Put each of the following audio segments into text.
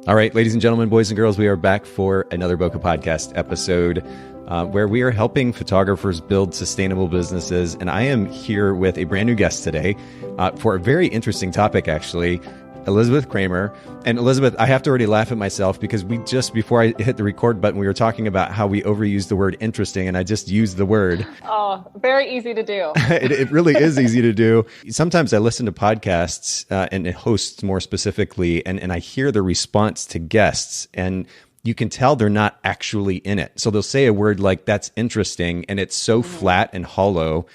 All right, ladies and gentlemen, boys and girls, we are back for another Bokeh Podcast episode where we are helping photographers build sustainable businesses. And I am here with a brand new guest today for a very interesting topic, actually, Elisabeth Kramer. And Elisabeth, I have to already laugh at myself because we just, before I hit the record button, we were talking about how we overuse the word interesting, and I just used the word. Oh, very easy to do. It really is easy to do. Sometimes I listen to podcasts and hosts more specifically, and I hear the response to guests, and you can tell they're not actually in it. So they'll say a word like, that's interesting, and it's so flat and hollow.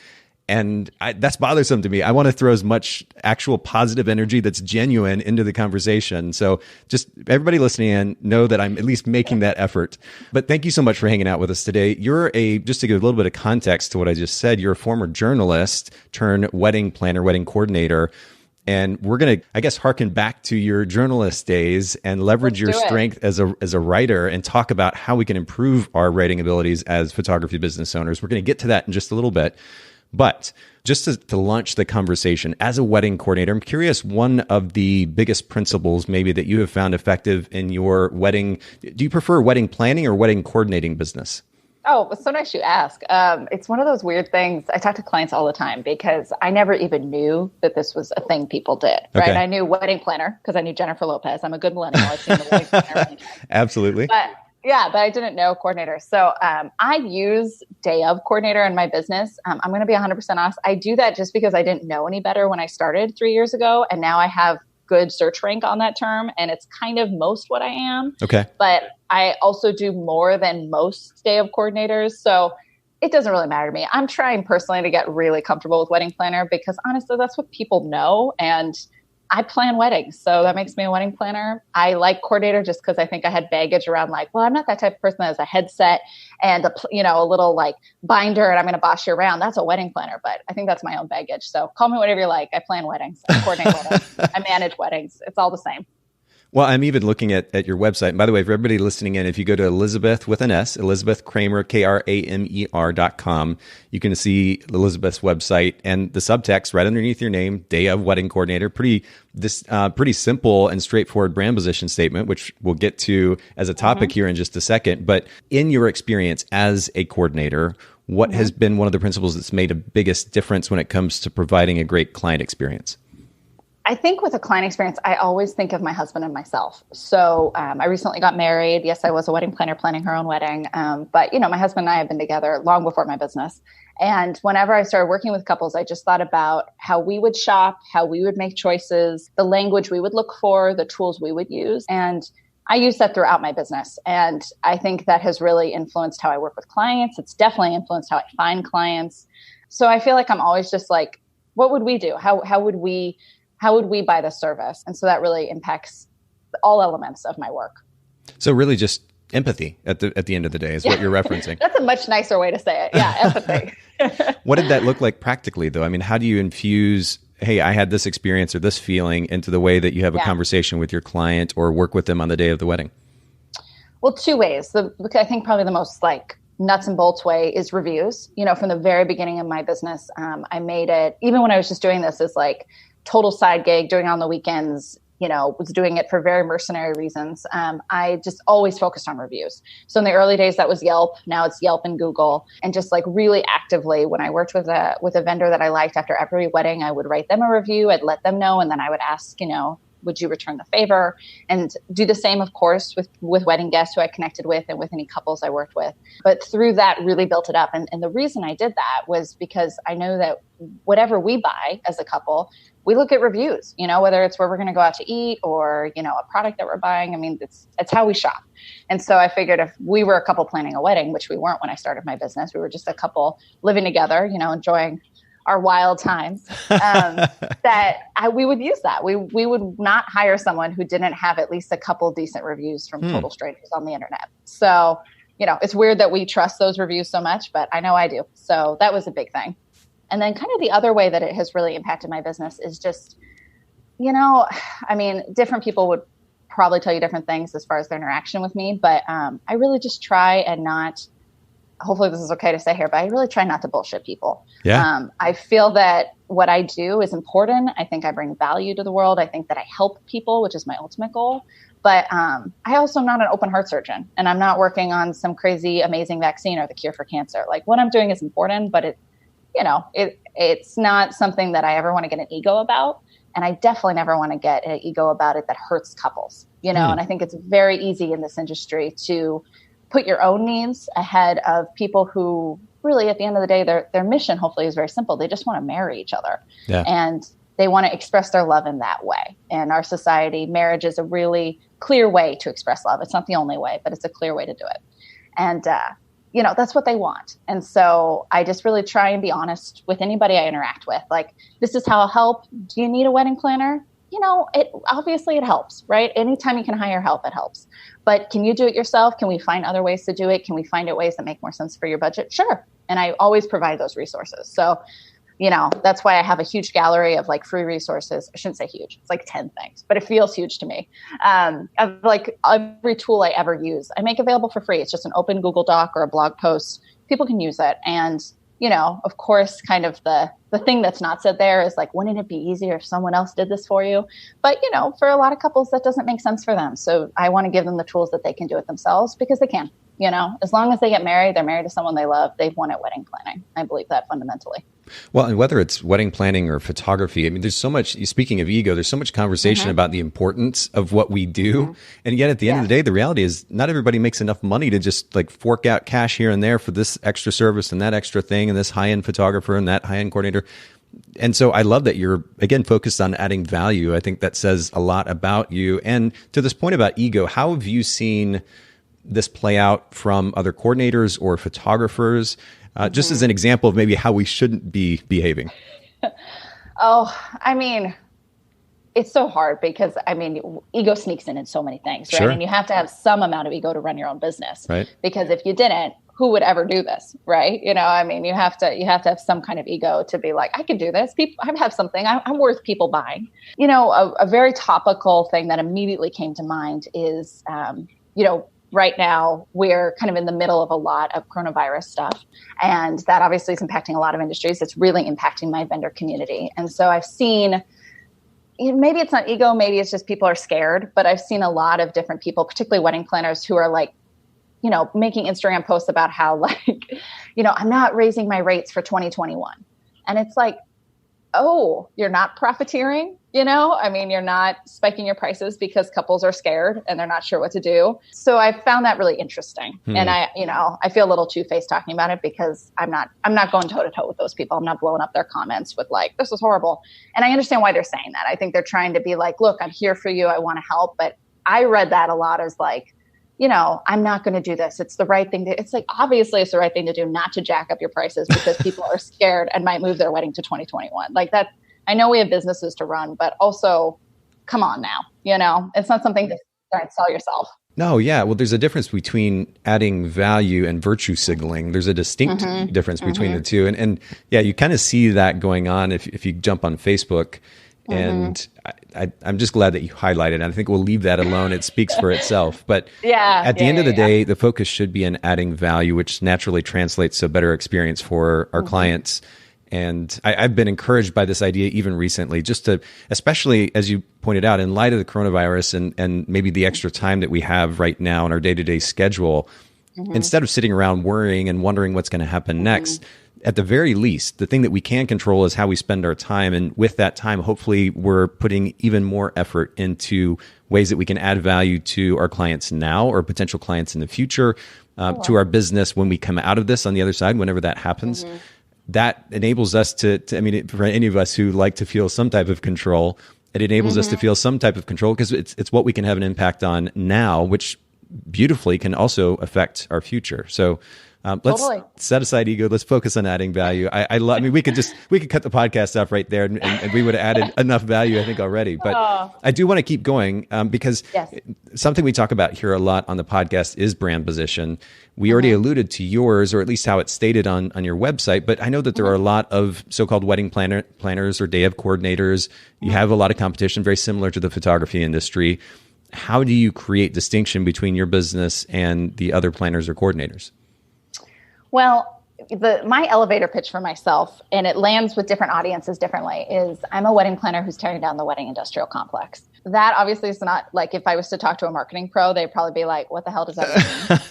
And that's bothersome to me. I want to throw as much actual positive energy that's genuine into the conversation. So just everybody listening in, know that I'm at least making that effort. But thank you so much for hanging out with us today. Just to give a little bit of context to what I just said, you're a former journalist turned wedding planner, wedding coordinator. And we're going to, I guess, harken back to your journalist days and leverage your strength as a writer and talk about how we can improve our writing abilities as photography business owners. We're going to get to that in just a little bit. But just to launch the conversation, as a wedding coordinator, I'm curious, one of the biggest principles maybe that you have found effective in your wedding, do you prefer wedding planning or wedding coordinating business? Oh, it's so nice you ask. It's one of those weird things. I talk to clients all the time because I never even knew that this was a thing people did, right? Okay. I knew wedding planner because I knew Jennifer Lopez. I'm a good millennial. I've seen the wedding planner. Absolutely. But I didn't know coordinator. So I use day of coordinator in my business. I'm going to be 100% honest. I do that just because I didn't know any better when I started 3 years ago. And now I have good search rank on that term. And it's kind of most what I am. Okay. But I also do more than most day of coordinators. So it doesn't really matter to me. I'm trying personally to get really comfortable with wedding planner because honestly, that's what people know. And I plan weddings, so that makes me a wedding planner. I like coordinator just because I think I had baggage around like, well, I'm not that type of person that has a headset and a little like binder and I'm going to boss you around. That's a wedding planner, but I think that's my own baggage. So call me whatever you like. I plan weddings, I coordinate weddings, I manage weddings. It's all the same. Well, I'm even looking at your website. And by the way, for everybody listening in, if you go to Elisabeth with an S, Elisabeth Kramer, Kramer.com, you can see Elisabeth's website and the subtext right underneath your name, Day of Wedding Coordinator. Pretty simple and straightforward brand position statement, which we'll get to as a topic here in just a second. But in your experience as a coordinator, what has been one of the principles that's made a biggest difference when it comes to providing a great client experience? I think with a client experience, I always think of my husband and myself. So I recently got married. Yes, I was a wedding planner planning her own wedding. But, my husband and I have been together long before my business. And whenever I started working with couples, I just thought about how we would shop, how we would make choices, the language we would look for, the tools we would use. And I use that throughout my business. And I think that has really influenced how I work with clients. It's definitely influenced how I find clients. So I feel like I'm always just like, what would we do? How would we buy the service? And so that really impacts all elements of my work. So really just empathy at the end of the day is what you're referencing. That's a much nicer way to say it. Yeah, empathy. What did that look like practically though? I mean, how do you infuse, hey, I had this experience or this feeling into the way that you have a conversation with your client or work with them on the day of the wedding? Well, two ways. I think probably the most like nuts and bolts way is reviews. From the very beginning of my business, I made it, even when I was just doing this as like total side gig, doing it on the weekends, was doing it for very mercenary reasons. I just always focused on reviews. So in the early days, that was Yelp. Now it's Yelp and Google. And just like really actively, when I worked with a vendor that I liked, after every wedding, I would write them a review. I'd let them know. And then I would ask, would you return the favor? And do the same, of course, with wedding guests who I connected with and with any couples I worked with. But through that, really built it up. And the reason I did that was because I know that whatever we buy as a couple, we look at reviews, whether it's where we're going to go out to eat or, a product that we're buying. I mean, it's how we shop. And so I figured if we were a couple planning a wedding, which we weren't when I started my business, we were just a couple living together, enjoying our wild times, we would use that. We would not hire someone who didn't have at least a couple decent reviews from total strangers on the internet. So, it's weird that we trust those reviews so much, but I know I do. So that was a big thing. And then kind of the other way that it has really impacted my business is just, different people would probably tell you different things as far as their interaction with me, but I really just try and not hopefully this is okay to say here, but I really try not to bullshit people. Yeah. I feel that what I do is important. I think I bring value to the world. I think that I help people, which is my ultimate goal. But I also am not an open heart surgeon, and I'm not working on some crazy, amazing vaccine or the cure for cancer. Like, what I'm doing is important, but it's not something that I ever want to get an ego about. And I definitely never want to get an ego about it that hurts couples, and I think it's very easy in this industry to put your own needs ahead of people who really, at the end of the day, their mission hopefully is very simple. They just want to marry each other. Yeah. And they want to express their love in that way. In our society, marriage is a really clear way to express love. It's not the only way, but it's a clear way to do it. And, that's what they want. And so I just really try and be honest with anybody I interact with. Like, this is how I'll help. Do you need a wedding planner? It helps, right? Anytime you can hire help, it helps. But can you do it yourself? Can we find other ways to do it? Can we find ways that make more sense for your budget? Sure. And I always provide those resources. So, that's why I have a huge gallery of like free resources. I shouldn't say huge. It's like 10 things, but it feels huge to me. Of like every tool I ever use, I make available for free. It's just an open Google Doc or a blog post. People can use it. And, of course, kind of the thing that's not said there is like, wouldn't it be easier if someone else did this for you? But, for a lot of couples, that doesn't make sense for them. So I want to give them the tools that they can do it themselves because they can. As long as they get married, they're married to someone they love, they've won at wedding planning. I believe that fundamentally. Well, and whether it's wedding planning or photography, I mean, there's so much, speaking of ego, there's so much conversation about the importance of what we do. And yet at the end of the day, the reality is not everybody makes enough money to just like fork out cash here and there for this extra service and that extra thing and this high-end photographer and that high-end coordinator. And so I love that you're, again, focused on adding value. I think that says a lot about you. And to this point about ego, how have you seen this play out from other coordinators or photographers? Just as an example of maybe how we shouldn't be behaving. It's so hard because, ego sneaks in so many things, right? Sure. And you have to have some amount of ego to run your own business, right? Because if you didn't, who would ever do this, right? You have to have some kind of ego to be like, I can do this. I have something. I'm worth people buying. A very topical thing that immediately came to mind is, right now, we're kind of in the middle of a lot of coronavirus stuff. And that obviously is impacting a lot of industries. It's really impacting my vendor community. And so I've seen, maybe it's not ego, maybe it's just people are scared, but I've seen a lot of different people, particularly wedding planners, who are like, making Instagram posts about how like, I'm not raising my rates for 2021. And it's like, oh, you're not profiteering, you're not spiking your prices because couples are scared and they're not sure what to do. So I found that really interesting. And I feel a little two-faced talking about it because I'm not going toe to toe with those people. I'm not blowing up their comments with like, this is horrible. And I understand why they're saying that. I think they're trying to be like, look, I'm here for you. I want to help. But I read that a lot as like, I'm not going to do this. It's the right thing to, it's like, obviously it's the right thing to do not to jack up your prices because people are scared and might move their wedding to 2021. Like that, I know we have businesses to run, but also come on now, it's not something to try and sell yourself. No, yeah. Well, there's a difference between adding value and virtue signaling. There's a distinct difference between the two. And yeah, you kind of see that going on if you jump on Facebook. And I'm just glad that you highlighted it. I think we'll leave that alone. It speaks for itself. But at the end of the day, the focus should be on adding value, which naturally translates to a better experience for our clients. And I've been encouraged by this idea even recently, just to, especially as you pointed out, in light of the coronavirus and maybe the extra time that we have right now in our day-to-day schedule, instead of sitting around worrying and wondering what's going to happen next, at the very least, the thing that we can control is how we spend our time. And with that time, hopefully we're putting even more effort into ways that we can add value to our clients now or potential clients in the future, to our business when we come out of this on the other side, whenever that happens. That enables us to, for any of us who like to feel some type of control, it enables us to feel some type of control because it's what we can have an impact on now, which beautifully can also affect our future. So let's set aside ego. Let's focus on adding value. I mean, we could cut the podcast off right there and we would have added enough value, I think, already. But I do want to keep going because something we talk about here a lot on the podcast is brand position. We already alluded to yours, or at least how it's stated on your website. But I know that there are a lot of so-called wedding planners or day of coordinators. You have a lot of competition, very similar to the photography industry. How do you create distinction between your business and the other planners or coordinators? Well, my elevator pitch for myself, and it lands with different audiences differently, is I'm a wedding planner who's tearing down the wedding industrial complex. That obviously is not like, if I was to talk to a marketing pro, they'd probably be like, what the hell does that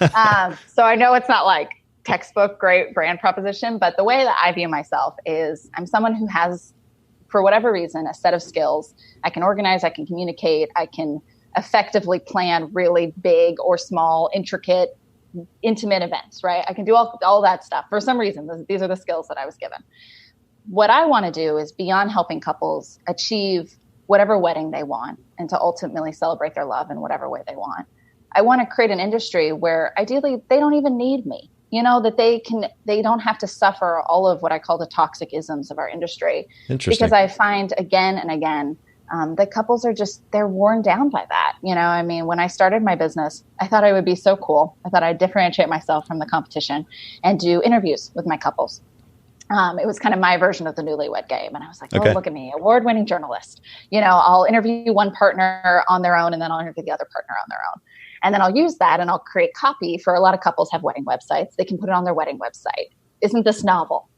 mean? So I know it's not like textbook great brand proposition, but the way that I view myself is I'm someone who has, for whatever reason, a set of skills. I can organize, I can communicate, I can effectively plan really big or small, intricate, intimate events, right? I can do all that stuff. For some reason, these are the skills that I was given. What I want to do is, beyond helping couples achieve whatever wedding they want and to ultimately celebrate their love in whatever way they want, I want to create an industry where ideally they don't even need me, that they don't have to suffer all of what I call the toxic isms of our industry. Interesting. Because I find again and again, that couples are they're worn down by that. When I started my business, I thought I would be so cool. I thought I'd differentiate myself from the competition and do interviews with my couples. It was kind of my version of the newlywed game. And I was like, oh, look at me, award-winning journalist. I'll interview one partner on their own, and then I'll interview the other partner on their own. And then I'll use that and I'll create copy for a lot of couples have wedding websites. They can put it on their wedding website. Isn't this novel?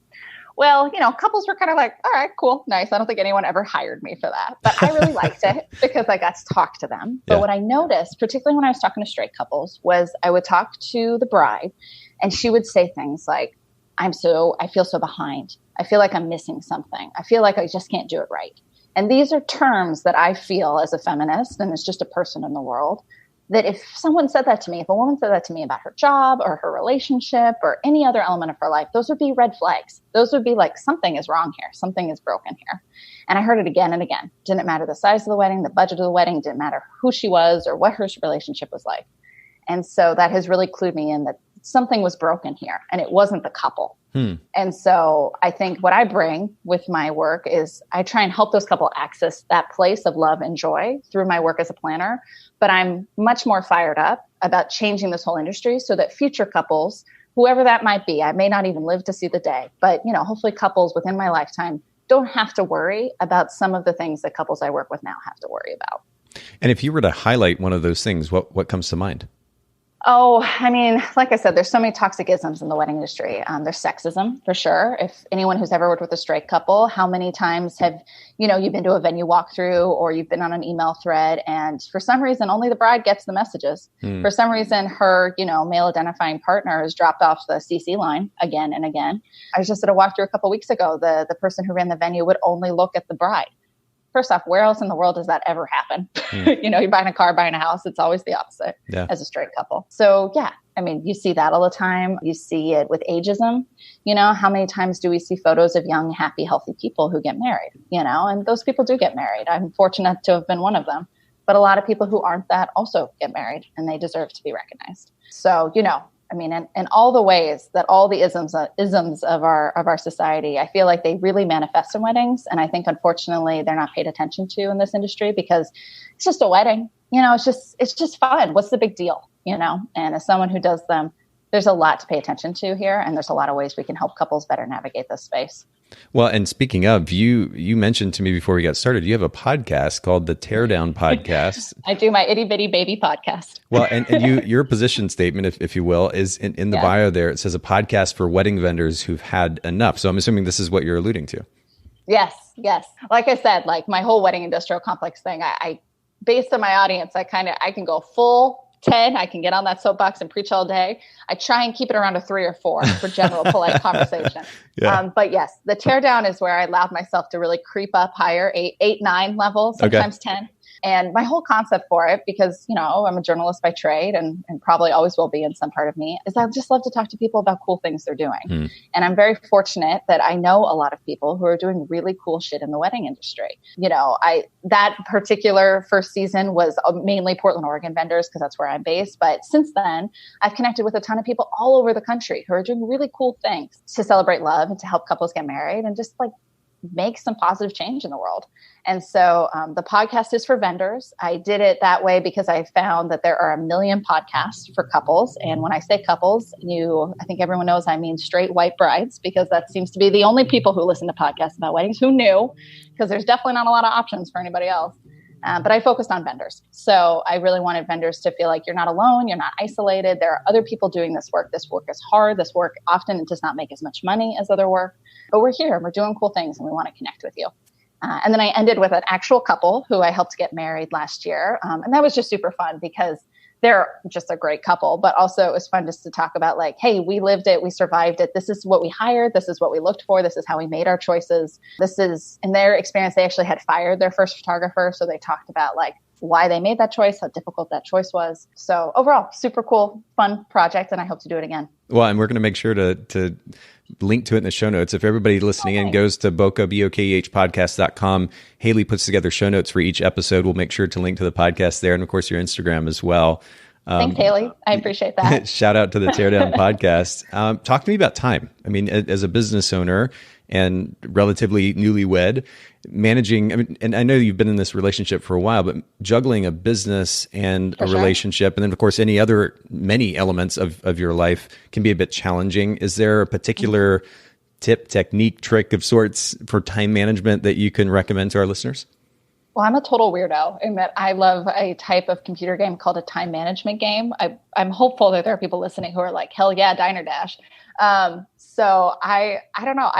Well, couples were kind of like, all right, cool, nice. I don't think anyone ever hired me for that. But I really liked it because I got to talk to them. But what I noticed, particularly when I was talking to straight couples, was I would talk to the bride and she would say things like, I feel so behind. I feel like I'm missing something. I feel like I just can't do it right. And these are terms that I feel, as a feminist and as just a person in the world, that if someone said that to me, if a woman said that to me about her job or her relationship or any other element of her life, those would be red flags. Those would be like, something is wrong here. Something is broken here. And I heard it again and again. Didn't matter the size of the wedding, the budget of the wedding, didn't matter who she was or what her relationship was like. And so that has really clued me in that something was broken here, and it wasn't the couple. And so I think what I bring with my work is I try and help those couples access that place of love and joy through my work as a planner. But I'm much more fired up about changing this whole industry so that future couples, whoever that might be, I may not even live to see the day, but hopefully couples within my lifetime don't have to worry about some of the things that couples I work with now have to worry about. And if you were to highlight one of those things, what comes to mind? Oh, like I said, there's so many toxic isms in the wedding industry. There's sexism, for sure. If anyone who's ever worked with a straight couple, how many times have, you've been to a venue walkthrough or you've been on an email thread, and for some reason, only the bride gets the messages. For some reason, her, male identifying partner has dropped off the CC line again and again. I was just at a walkthrough a couple of weeks ago. The person who ran the venue would only look at the bride. First off, where else in the world does that ever happen? You're buying a car, buying a house. It's always the opposite as a straight couple. So you see that all the time. You see it with ageism. How many times do we see photos of young, happy, healthy people who get married, and those people do get married. I'm fortunate to have been one of them. But a lot of people who aren't that also get married, and they deserve to be recognized. So, in all the ways that all the isms of our society, I feel like they really manifest in weddings. And I think, unfortunately, they're not paid attention to in this industry because it's just a wedding. It's just fun. What's the big deal? And as someone who does them, there's a lot to pay attention to here. And there's a lot of ways we can help couples better navigate this space. Well, and speaking of, you mentioned to me before we got started, you have a podcast called the Teardown Podcast. I do my itty bitty baby podcast. Well, and your position statement, if you will, is in the bio there. It says a podcast for wedding vendors who've had enough. So I'm assuming this is what you're alluding to. Yes. Like I said, like my whole wedding industrial complex thing, I based on my audience, I can go full 10. I can get on that soapbox and preach all day. I try and keep it around a 3 or 4 for general polite conversation. But yes, the teardown is where I allowed myself to really creep up higher, 8, 9 levels, sometimes 10. And my whole concept for it, because, I'm a journalist by trade and probably always will be in some part of me, is I just love to talk to people about cool things they're doing. And I'm very fortunate that I know a lot of people who are doing really cool shit in the wedding industry. That particular first season was mainly Portland, Oregon vendors, because that's where I'm based. But since then, I've connected with a ton of people all over the country who are doing really cool things to celebrate love and to help couples get married and just make some positive change in the world. And so the podcast is for vendors. I did it that way because I found that there are 1 million podcasts for couples. And when I say couples, I think everyone knows I mean straight white brides, because that seems to be the only people who listen to podcasts about weddings. Who knew? Because there's definitely not a lot of options for anybody else. But I focused on vendors. So I really wanted vendors to feel like you're not alone, you're not isolated. There are other people doing this work. This work is hard. This work often does not make as much money as other work, but we're here, we're doing cool things, and we want to connect with you. And then I ended with an actual couple who I helped get married last year. And that was just super fun because they're just a great couple, but also it was fun just to talk about like, hey, we lived it, we survived it. This is what we hired. This is what we looked for. This is how we made our choices. This is, in their experience, they actually had fired their first photographer. So they talked about like why they made that choice, how difficult that choice was. So overall, super cool, fun project. And I hope to do it again. Well, and we're going to make sure to link to it in the show notes. If everybody listening in goes to podcast.com, Haley puts together show notes for each episode. We'll make sure to link to the podcast there. And of course, your Instagram as well. Thanks, Haley. I appreciate that. Shout out to the Teardown podcast. Talk to me about time. I mean, as a business owner and relatively newlywed, managing, I mean, and I know you've been in this relationship for a while, but juggling a business and a relationship, and then of course, many elements of your life can be a bit challenging. Is there a particular tip, technique, trick of sorts for time management that you can recommend to our listeners? Well, I'm a total weirdo in that I love a type of computer game called a time management game. I'm hopeful that there are people listening who are like, hell yeah, Diner Dash. So I don't know.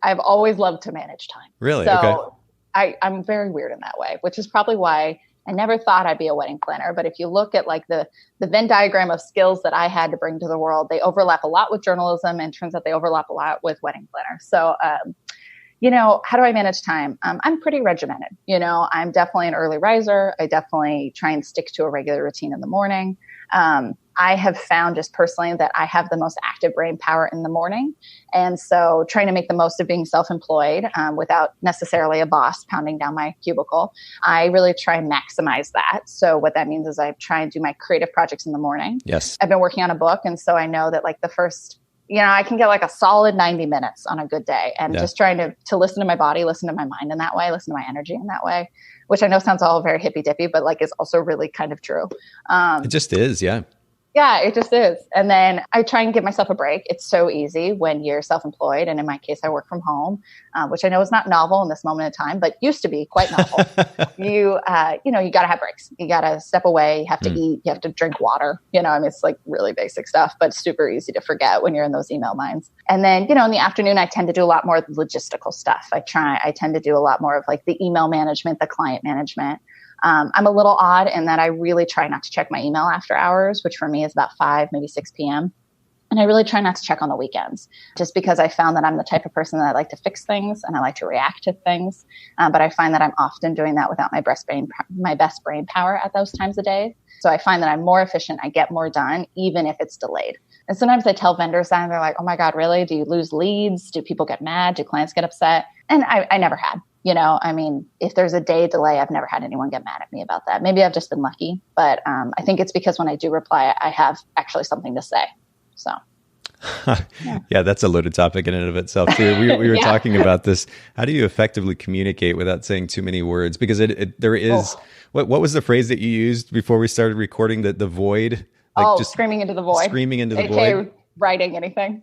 I've always loved to manage time. Really? So okay. I'm very weird in that way, which is probably why I never thought I'd be a wedding planner. But if you look at like the Venn diagram of skills that I had to bring to the world, they overlap a lot with journalism, and turns out they overlap a lot with wedding planner. So, how do I manage time? I'm pretty regimented. I'm definitely an early riser. I definitely try and stick to a regular routine in the morning. I have found just personally that I have the most active brain power in the morning. And so trying to make the most of being self-employed without necessarily a boss pounding down my cubicle, I really try and maximize that. So what that means is I try and do my creative projects in the morning. Yes. I've been working on a book. And so I know that like the first, I can get like a solid 90 minutes on a good day, and just trying to listen to my body, listen to my mind in that way, listen to my energy in that way, which I know sounds all very hippy dippy, but like is also really kind of true. It just is. Yeah. Yeah, it just is. And then I try and give myself a break. It's so easy when you're self-employed. And in my case, I work from home, which I know is not novel in this moment in time, but used to be quite novel. You got to have breaks. You got to step away. You have to eat. You have to drink water. It's like really basic stuff, but super easy to forget when you're in those email minds. And then, in the afternoon, I tend to do a lot more of the logistical stuff. I tend to do a lot more of like the email management, the client management. I'm a little odd in that I really try not to check my email after hours, which for me is about 5, maybe 6 p.m. And I really try not to check on the weekends, just because I found that I'm the type of person that I like to fix things and I like to react to things. But I find that I'm often doing that without my best brain power at those times of day. So I find that I'm more efficient. I get more done, even if it's delayed. And sometimes I tell vendors that and they're like, oh my God, really? Do you lose leads? Do people get mad? Do clients get upset? And I never had. If there's a day delay, I've never had anyone get mad at me about that. Maybe I've just been lucky, but I think it's because when I do reply, I have actually something to say. So, yeah, that's a loaded topic in and of itself too. We were talking about this. How do you effectively communicate without saying too many words? Because there is, what was the phrase that you used before we started recording? The void. Like just screaming into the void. Screaming into the void. Writing anything.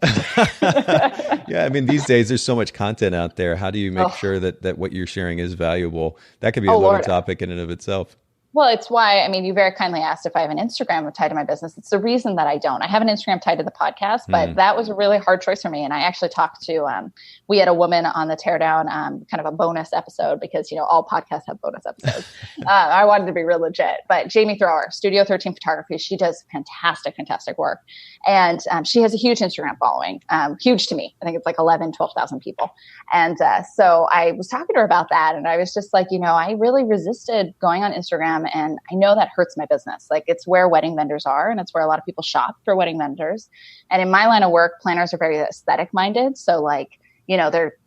Yeah, I mean, these days there's so much content out there. How do you make sure that what you're sharing is valuable? That could be a loaded topic in and of itself. Well, it's why, you very kindly asked if I have an Instagram tied to my business. It's the reason that I don't. I have an Instagram tied to the podcast, but that was a really hard choice for me. And I actually talked to, we had a woman on the Teardown, kind of a bonus episode because, all podcasts have bonus episodes. I wanted to be real legit, but Jamie Thrower, Studio 13 Photography, she does fantastic work. And she has a huge Instagram following, huge to me. I think it's like 12,000 people. And so I was talking to her about that. And I was just like, I really resisted going on Instagram. And I know that hurts my business. Like it's where wedding vendors are, and it's where a lot of people shop for wedding vendors. And in my line of work, planners are very aesthetic minded. So like,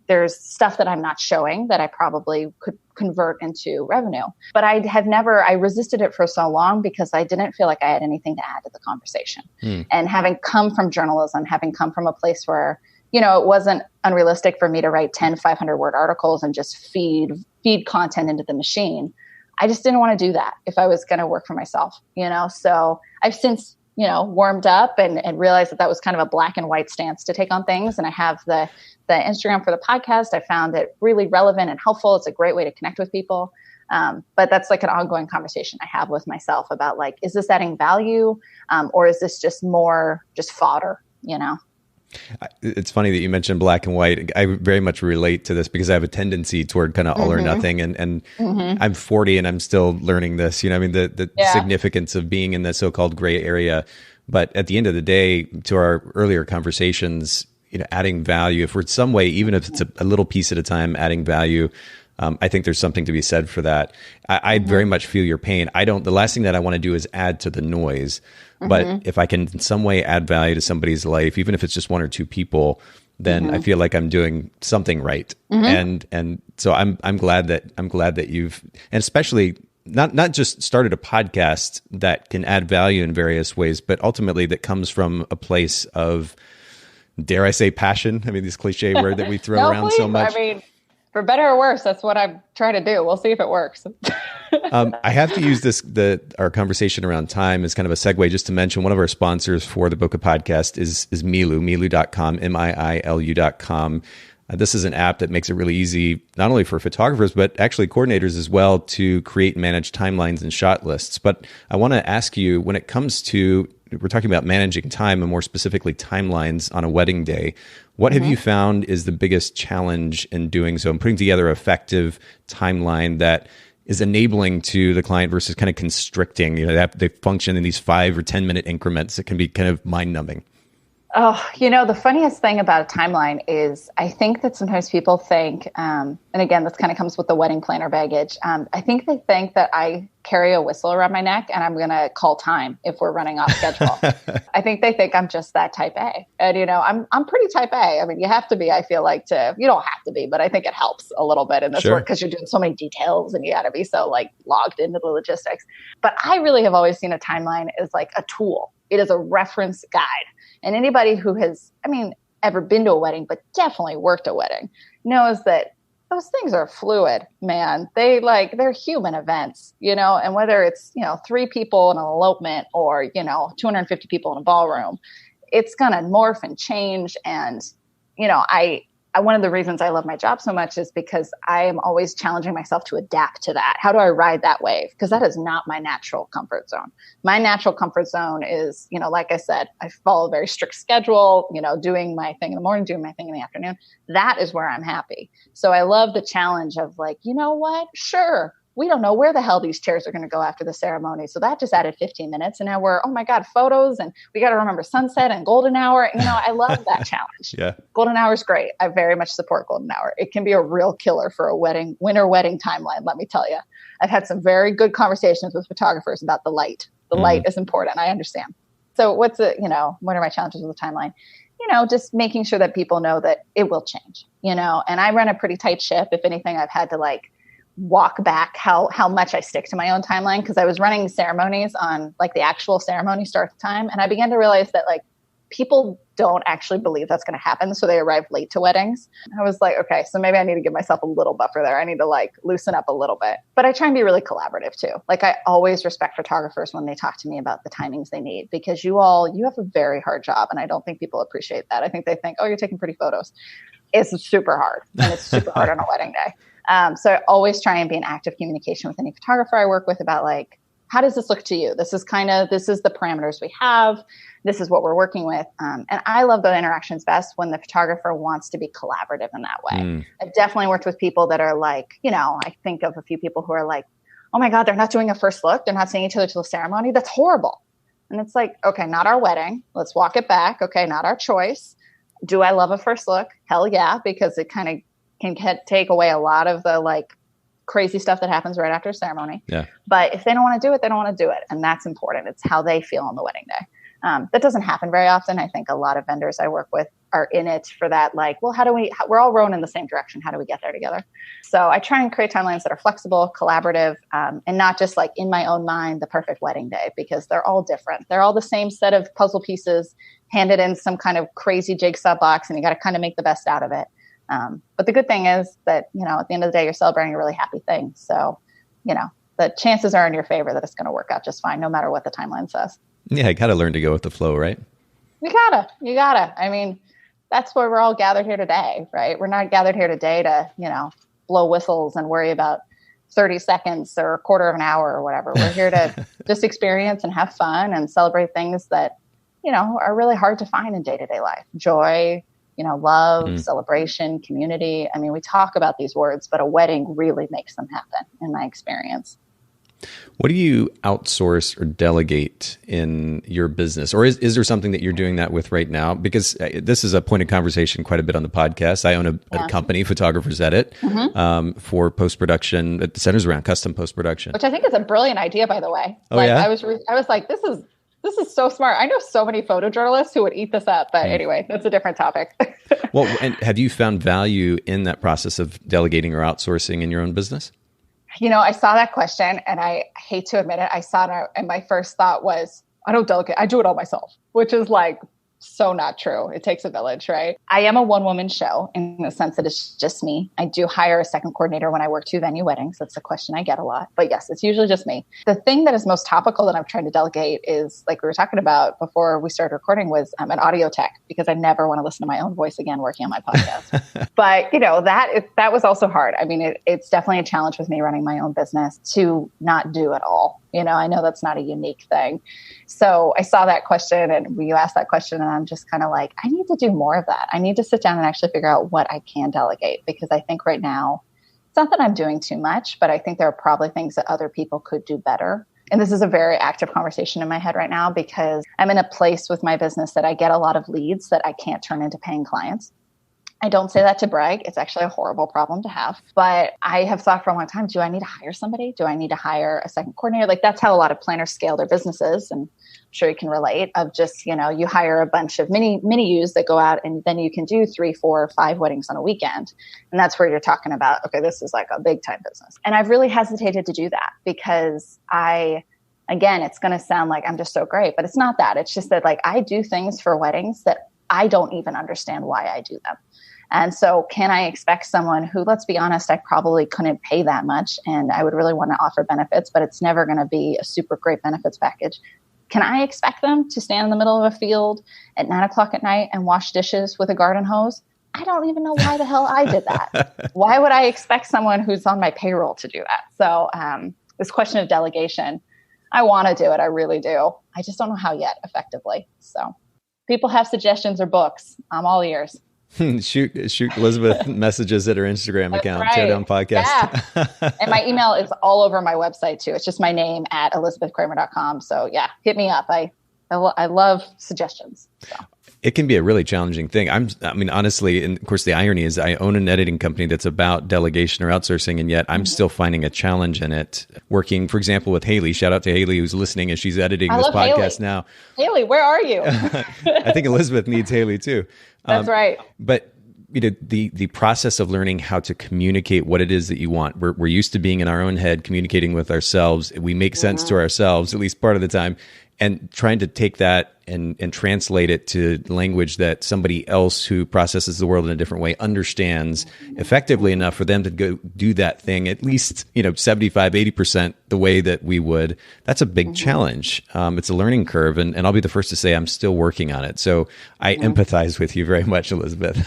there's stuff that I'm not showing that I probably could convert into revenue. But I resisted it for so long because I didn't feel like I had anything to add to the conversation. And having come from journalism, having come from a place where, it wasn't unrealistic for me to write 10 500-word articles and just feed content into the machine. I just didn't want to do that if I was going to work for myself, So I've since, warmed up and realized that was kind of a black and white stance to take on things. And I have the Instagram for the podcast. I found it really relevant and helpful. It's a great way to connect with people. But that's like an ongoing conversation I have with myself about like, is this adding value? Or is this just more just fodder, you know? It's funny that you mentioned black and white. I very much relate to this because I have a tendency toward kind of all or nothing. And I'm 40 and I'm still learning this, you know, I mean, the significance of being in the so-called gray area. But at the end of the day, to our earlier conversations, you know, adding value, if we're in some way, even if it's a little piece at a time, adding value, I think there's something to be said for that. I very much feel your pain. The last thing that I want to do is add to the noise. But if I can in some way add value to somebody's life, even if it's just one or two people, then I feel like I'm doing something right. And so I'm glad that you've, and especially not just started a podcast that can add value in various ways, but ultimately that comes from a place of, dare I say, passion. I mean, this cliche word that we throw around so much. I mean, for better or worse, that's what I'm trying to do. We'll see if it works. I have to use our conversation around time as kind of a segue just to mention one of our sponsors for the Bokeh Podcast is Miilu, miilu.com, miilu.com. This is an app that makes it really easy, not only for photographers, but actually coordinators as well, to create and manage timelines and shot lists. But I want to ask you, when it comes to, we're talking about managing time and more specifically timelines on a wedding day, what have you found is the biggest challenge in doing so and putting together an effective timeline that is enabling to the client versus kind of constricting? You know, they function in these 5 or 10 minute increments. It can be kind of mind numbing. Oh, you know, the funniest thing about a timeline is I think that sometimes people think, and again, this kind of comes with the wedding planner baggage. I think they think that I carry a whistle around my neck and I'm going to call time if we're running off schedule. I think they think I'm just that type A. And, you know, I'm pretty type A. I mean, you have to be, I feel like, you don't have to be, but I think it helps a little bit in this work because you're doing so many details and you got to be so like logged into the logistics. But I really have always seen a timeline as like a tool. It is a reference guide. And anybody who has, ever been to a wedding, but definitely worked a wedding, knows that those things are fluid, man. They're human events, you know, and whether it's, 3 people in an elopement or, 250 people in a ballroom, it's going to morph and change. And, one of the reasons I love my job so much is because I am always challenging myself to adapt to that. How do I ride that wave? Because that is not my natural comfort zone. My natural comfort zone is, like I said, I follow a very strict schedule, doing my thing in the morning, doing my thing in the afternoon. That is where I'm happy. So I love the challenge of like, you know what? Sure. We don't know where the hell these chairs are going to go after the ceremony. So that just added 15 minutes. And now we're, oh my God, photos. And we got to remember sunset and golden hour. I love that challenge. Yeah. Golden hour is great. I very much support golden hour. It can be a real killer for a winter wedding timeline. Let me tell you, I've had some very good conversations with photographers about the light. The light is important. I understand. So what are my challenges with the timeline? Just making sure that people know that it will change, and I run a pretty tight ship. If anything, I've had to walk back how much I stick to my own timeline, because I was running ceremonies on the actual ceremony start time. And I began to realize that people don't actually believe that's going to happen. So they arrive late to weddings. I was like, okay, so maybe I need to give myself a little buffer there. I need to loosen up a little bit, but I try and be really collaborative too. I always respect photographers when they talk to me about the timings they need, because you have a very hard job. And I don't think people appreciate that. I think they think, oh, you're taking pretty photos. It's super hard, and it's super hard on a wedding day. So I always try and be in active communication with any photographer I work with about how does this look to you? This is the parameters we have. This is what we're working with. And I love the interactions best when the photographer wants to be collaborative in that way. I've definitely worked with people that are I think of a few people who are oh my God, they're not doing a first look. They're not seeing each other till the ceremony. That's horrible. And it's okay, not our wedding. Let's walk it back. Okay, not our choice. Do I love a first look? Hell yeah, because it kind of can take away a lot of the crazy stuff that happens right after a ceremony. Yeah. But if they don't want to do it, they don't want to do it. And that's important. It's how they feel on the wedding day. That doesn't happen very often. I think a lot of vendors I work with are in it for that. We're all rowing in the same direction. How do we get there together? So I try and create timelines that are flexible, collaborative, and not just in my own mind, the perfect wedding day, because they're all different. They're all the same set of puzzle pieces handed in some kind of crazy jigsaw box, and you got to kind of make the best out of it. But the good thing is that, at the end of the day, you're celebrating a really happy thing. So, the chances are in your favor that it's going to work out just fine, no matter what the timeline says. Yeah, you got to learn to go with the flow, right? You gotta. I mean, that's why we're all gathered here today, right? We're not gathered here today to, blow whistles and worry about 30 seconds or a quarter of an hour or whatever. We're here to just experience and have fun and celebrate things that, are really hard to find in day-to-day life. Joy, love, celebration, community. I mean, we talk about these words, but a wedding really makes them happen in my experience. What do you outsource or delegate in your business? Or is there something that you're doing that with right now? Because this is a point of conversation quite a bit on the podcast. I own a company, Photographers Edit, for post-production that centers around custom post-production. Which I think is a brilliant idea, by the way. Oh, yeah? I was like, this is so smart. I know so many photojournalists who would eat this up, but anyway, that's a different topic. Well, and have you found value in that process of delegating or outsourcing in your own business? I saw that question and I hate to admit it. I saw it and my first thought was, I don't delegate. I do it all myself, which is like so not true. It takes a village, right? I am a one-woman show in the sense that it's just me. I do hire a second coordinator when I work 2-venue weddings. That's a question I get a lot. But yes, it's usually just me. The thing that is most topical that I'm trying to delegate is, like we were talking about before we started recording, was an audio tech, because I never want to listen to my own voice again working on my podcast. But, that was also hard. I mean, it's definitely a challenge with me running my own business to not do it all. I know that's not a unique thing. So I saw that question and you asked that question and I'm just kind of like, I need to do more of that. I need to sit down and actually figure out what I can delegate, because I think right now, it's not that I'm doing too much, but I think there are probably things that other people could do better. And this is a very active conversation in my head right now, because I'm in a place with my business that I get a lot of leads that I can't turn into paying clients. I don't say that to brag. It's actually a horrible problem to have. But I have thought for a long time, do I need to hire somebody? Do I need to hire a second coordinator? Like, that's how a lot of planners scale their businesses. And I'm sure you can relate, of just, you hire a bunch of mini yous that go out and then you can do 3, 4, 5 weddings on a weekend. And that's where you're talking about, okay, this is like a big time business. And I've really hesitated to do that because again, it's going to sound like I'm just so great, but it's not that. It's just that, like, I do things for weddings that I don't even understand why I do them. And so can I expect someone who, let's be honest, I probably couldn't pay that much and I would really want to offer benefits, but it's never going to be a super great benefits package. Can I expect them to stand in the middle of a field at 9:00 at night and wash dishes with a garden hose? I don't even know why the hell I did that. Why would I expect someone who's on my payroll to do that? So this question of delegation, I want to do it. I really do. I just don't know how yet effectively. So people have suggestions or books. I'm all ears. Shoot Elisabeth messages at her Instagram account, right. Teardown Podcast. Yeah. And my email is all over my website too. It's just my name at elisabethkramer.com. So yeah, hit me up. I love suggestions. So. It can be a really challenging thing. I mean, honestly, and of course, the irony is I own an editing company that's about delegation or outsourcing, and yet I'm still finding a challenge in it. Working, for example, with Haley. Shout out to Haley who's listening as she's editing this podcast now. Haley, where are you? I think Elisabeth needs Haley too. That's right. But the process of learning how to communicate what it is that you want. We're used to being in our own head, communicating with ourselves. We make sense to ourselves, at least part of the time. And trying to take that and translate it to language that somebody else who processes the world in a different way understands effectively enough for them to go do that thing at least, 75, 80% the way that we would. That's a big challenge. It's a learning curve. And I'll be the first to say I'm still working on it. So I empathize with you very much, Elisabeth.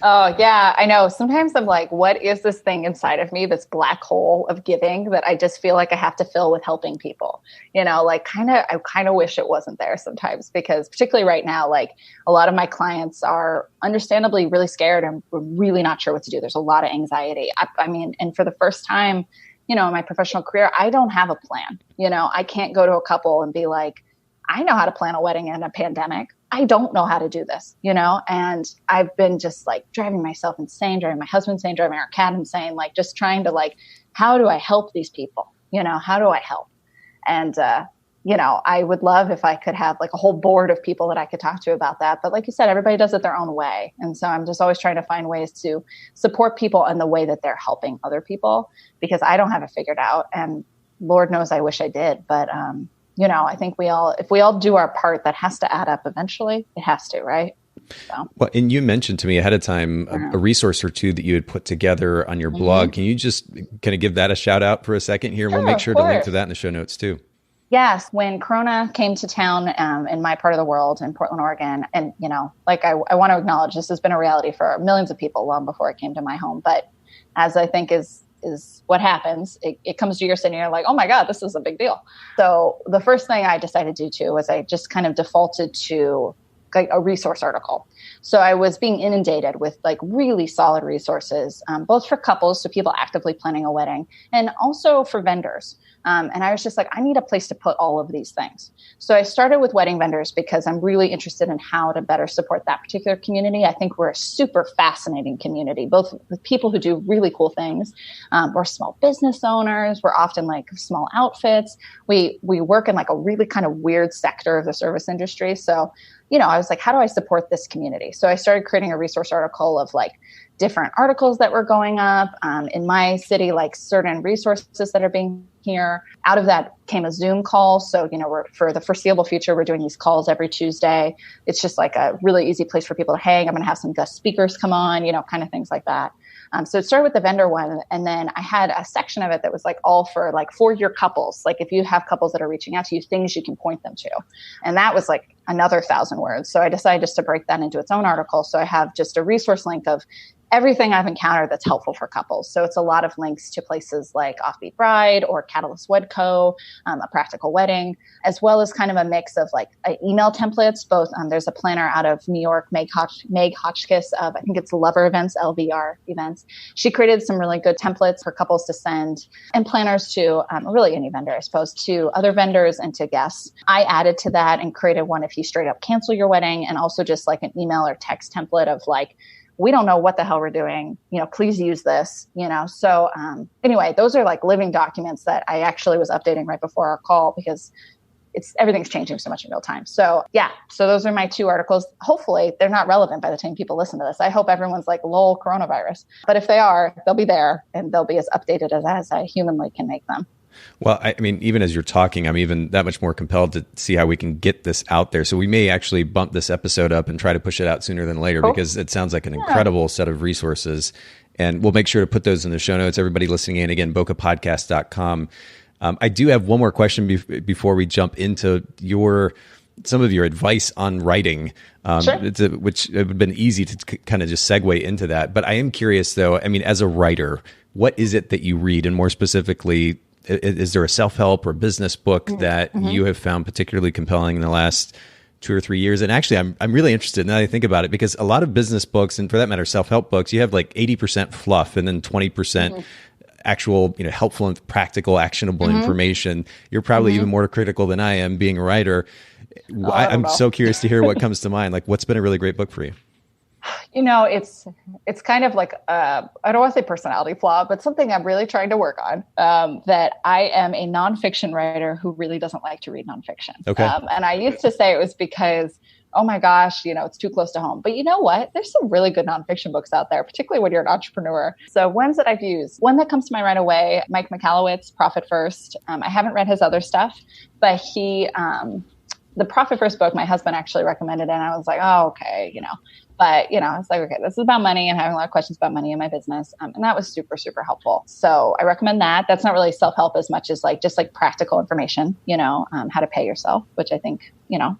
Oh, yeah, I know. Sometimes I'm like, what is this thing inside of me, this black hole of giving that I just feel like I have to fill with helping people? I kind of wish it wasn't there sometimes, because particularly right now, like, a lot of my clients are understandably really scared and we're really not sure what to do. There's a lot of anxiety. I mean, and for the first time, in my professional career, I don't have a plan. I can't go to a couple and be like, I know how to plan a wedding in a pandemic. I don't know how to do this, and I've been just like driving myself insane, driving my husband insane, driving our cat insane, like just trying to like, how do I help these people? How do I help? And, I would love if I could have like a whole board of people that I could talk to about that. But like you said, everybody does it their own way. And so I'm just always trying to find ways to support people in the way that they're helping other people, because I don't have it figured out. And Lord knows I wish I did. But, I think if we all do our part, that has to add up eventually. It has to, right? So. Well, and you mentioned to me ahead of time a resource or two that you had put together on your blog. Can you just kind of give that a shout out for a second here? Sure, we'll make sure to link to that in the show notes too. Yes. When Corona came to town in my part of the world, in Portland, Oregon, and, I want to acknowledge this has been a reality for millions of people long before it came to my home. But as I think is is what happens. It comes to your city and you're like, oh my God, this is a big deal. So the first thing I decided to do too was I just kind of defaulted to like a resource article. So I was being inundated with like really solid resources, both for couples, so people actively planning a wedding, and also for vendors. And I was just like, I need a place to put all of these things. So I started with wedding vendors because I'm really interested in how to better support that particular community. I think we're a super fascinating community, both with people who do really cool things. We're small business owners. We're often like small outfits. We work in like a really kind of weird sector of the service industry. So, I was like, how do I support this community? So I started creating a resource article of like different articles that were going up in my city, like certain resources that are being here. Out of that came a Zoom call. So, we're, for the foreseeable future, we're doing these calls every Tuesday. It's just like a really easy place for people to hang. I'm going to have some guest speakers come on, kind of things like that. So it started with the vendor one. And then I had a section of it that was like all for your couples. Like if you have couples that are reaching out to you, things you can point them to. And that was like another 1,000 words. So I decided just to break that into its own article. So I have just a resource link of everything I've encountered that's helpful for couples. So it's a lot of links to places like Offbeat Bride or Catalyst Wedco, A Practical Wedding, as well as kind of a mix of like email templates. Both there's a planner out of New York, Meg Hotchkiss of, I think it's Lover Events, LVR Events. She created some really good templates for couples to send, and planners to really any vendor, I suppose, to other vendors and to guests. I added to that and created one if you straight up cancel your wedding, and also just like an email or text template of like, we don't know what the hell we're doing, please use this, So anyway, those are like living documents that I actually was updating right before our call because everything's changing so much in real time. So yeah, so those are my 2 articles. Hopefully they're not relevant by the time people listen to this. I hope everyone's like, lol, coronavirus. But if they are, they'll be there and they'll be as updated as I humanly can make them. Well, I mean, even as you're talking, I'm even that much more compelled to see how we can get this out there. So we may actually bump this episode up and try to push it out sooner than later because it sounds like an incredible set of resources. And we'll make sure to put those in the show notes. Everybody listening in, again, bokehpodcast.com. I do have one more question before we jump into some of your advice on writing, which it would have been easy to kind of just segue into that. But I am curious, though, I mean, as a writer, what is it that you read? And more specifically, is there a self-help or business book that you have found particularly compelling in the last 2 or 3 years? And actually, I'm really interested now that I think about it, because a lot of business books, and for that matter, self-help books, you have like 80% fluff and then 20% actual, helpful and practical, actionable information. You're probably even more critical than I am being a writer. I'm so curious to hear what comes to mind. Like, what's been a really great book for you? It's kind of like, I don't want to say personality flaw, but something I'm really trying to work on, that I am a nonfiction writer who really doesn't like to read nonfiction. Okay. And I used to say it was because, oh my gosh, it's too close to home. But you know what? There's some really good nonfiction books out there, particularly when you're an entrepreneur. So ones that I've used, one that comes to mind right away, Mike Michalowicz, Profit First. I haven't read his other stuff, but the Profit First book, my husband actually recommended it. And I was like, oh, okay, But, it's like, okay, this is about money and having a lot of questions about money in my business. And that was super, super helpful. So I recommend that. That's not really self-help as much as just practical information, how to pay yourself, which I think,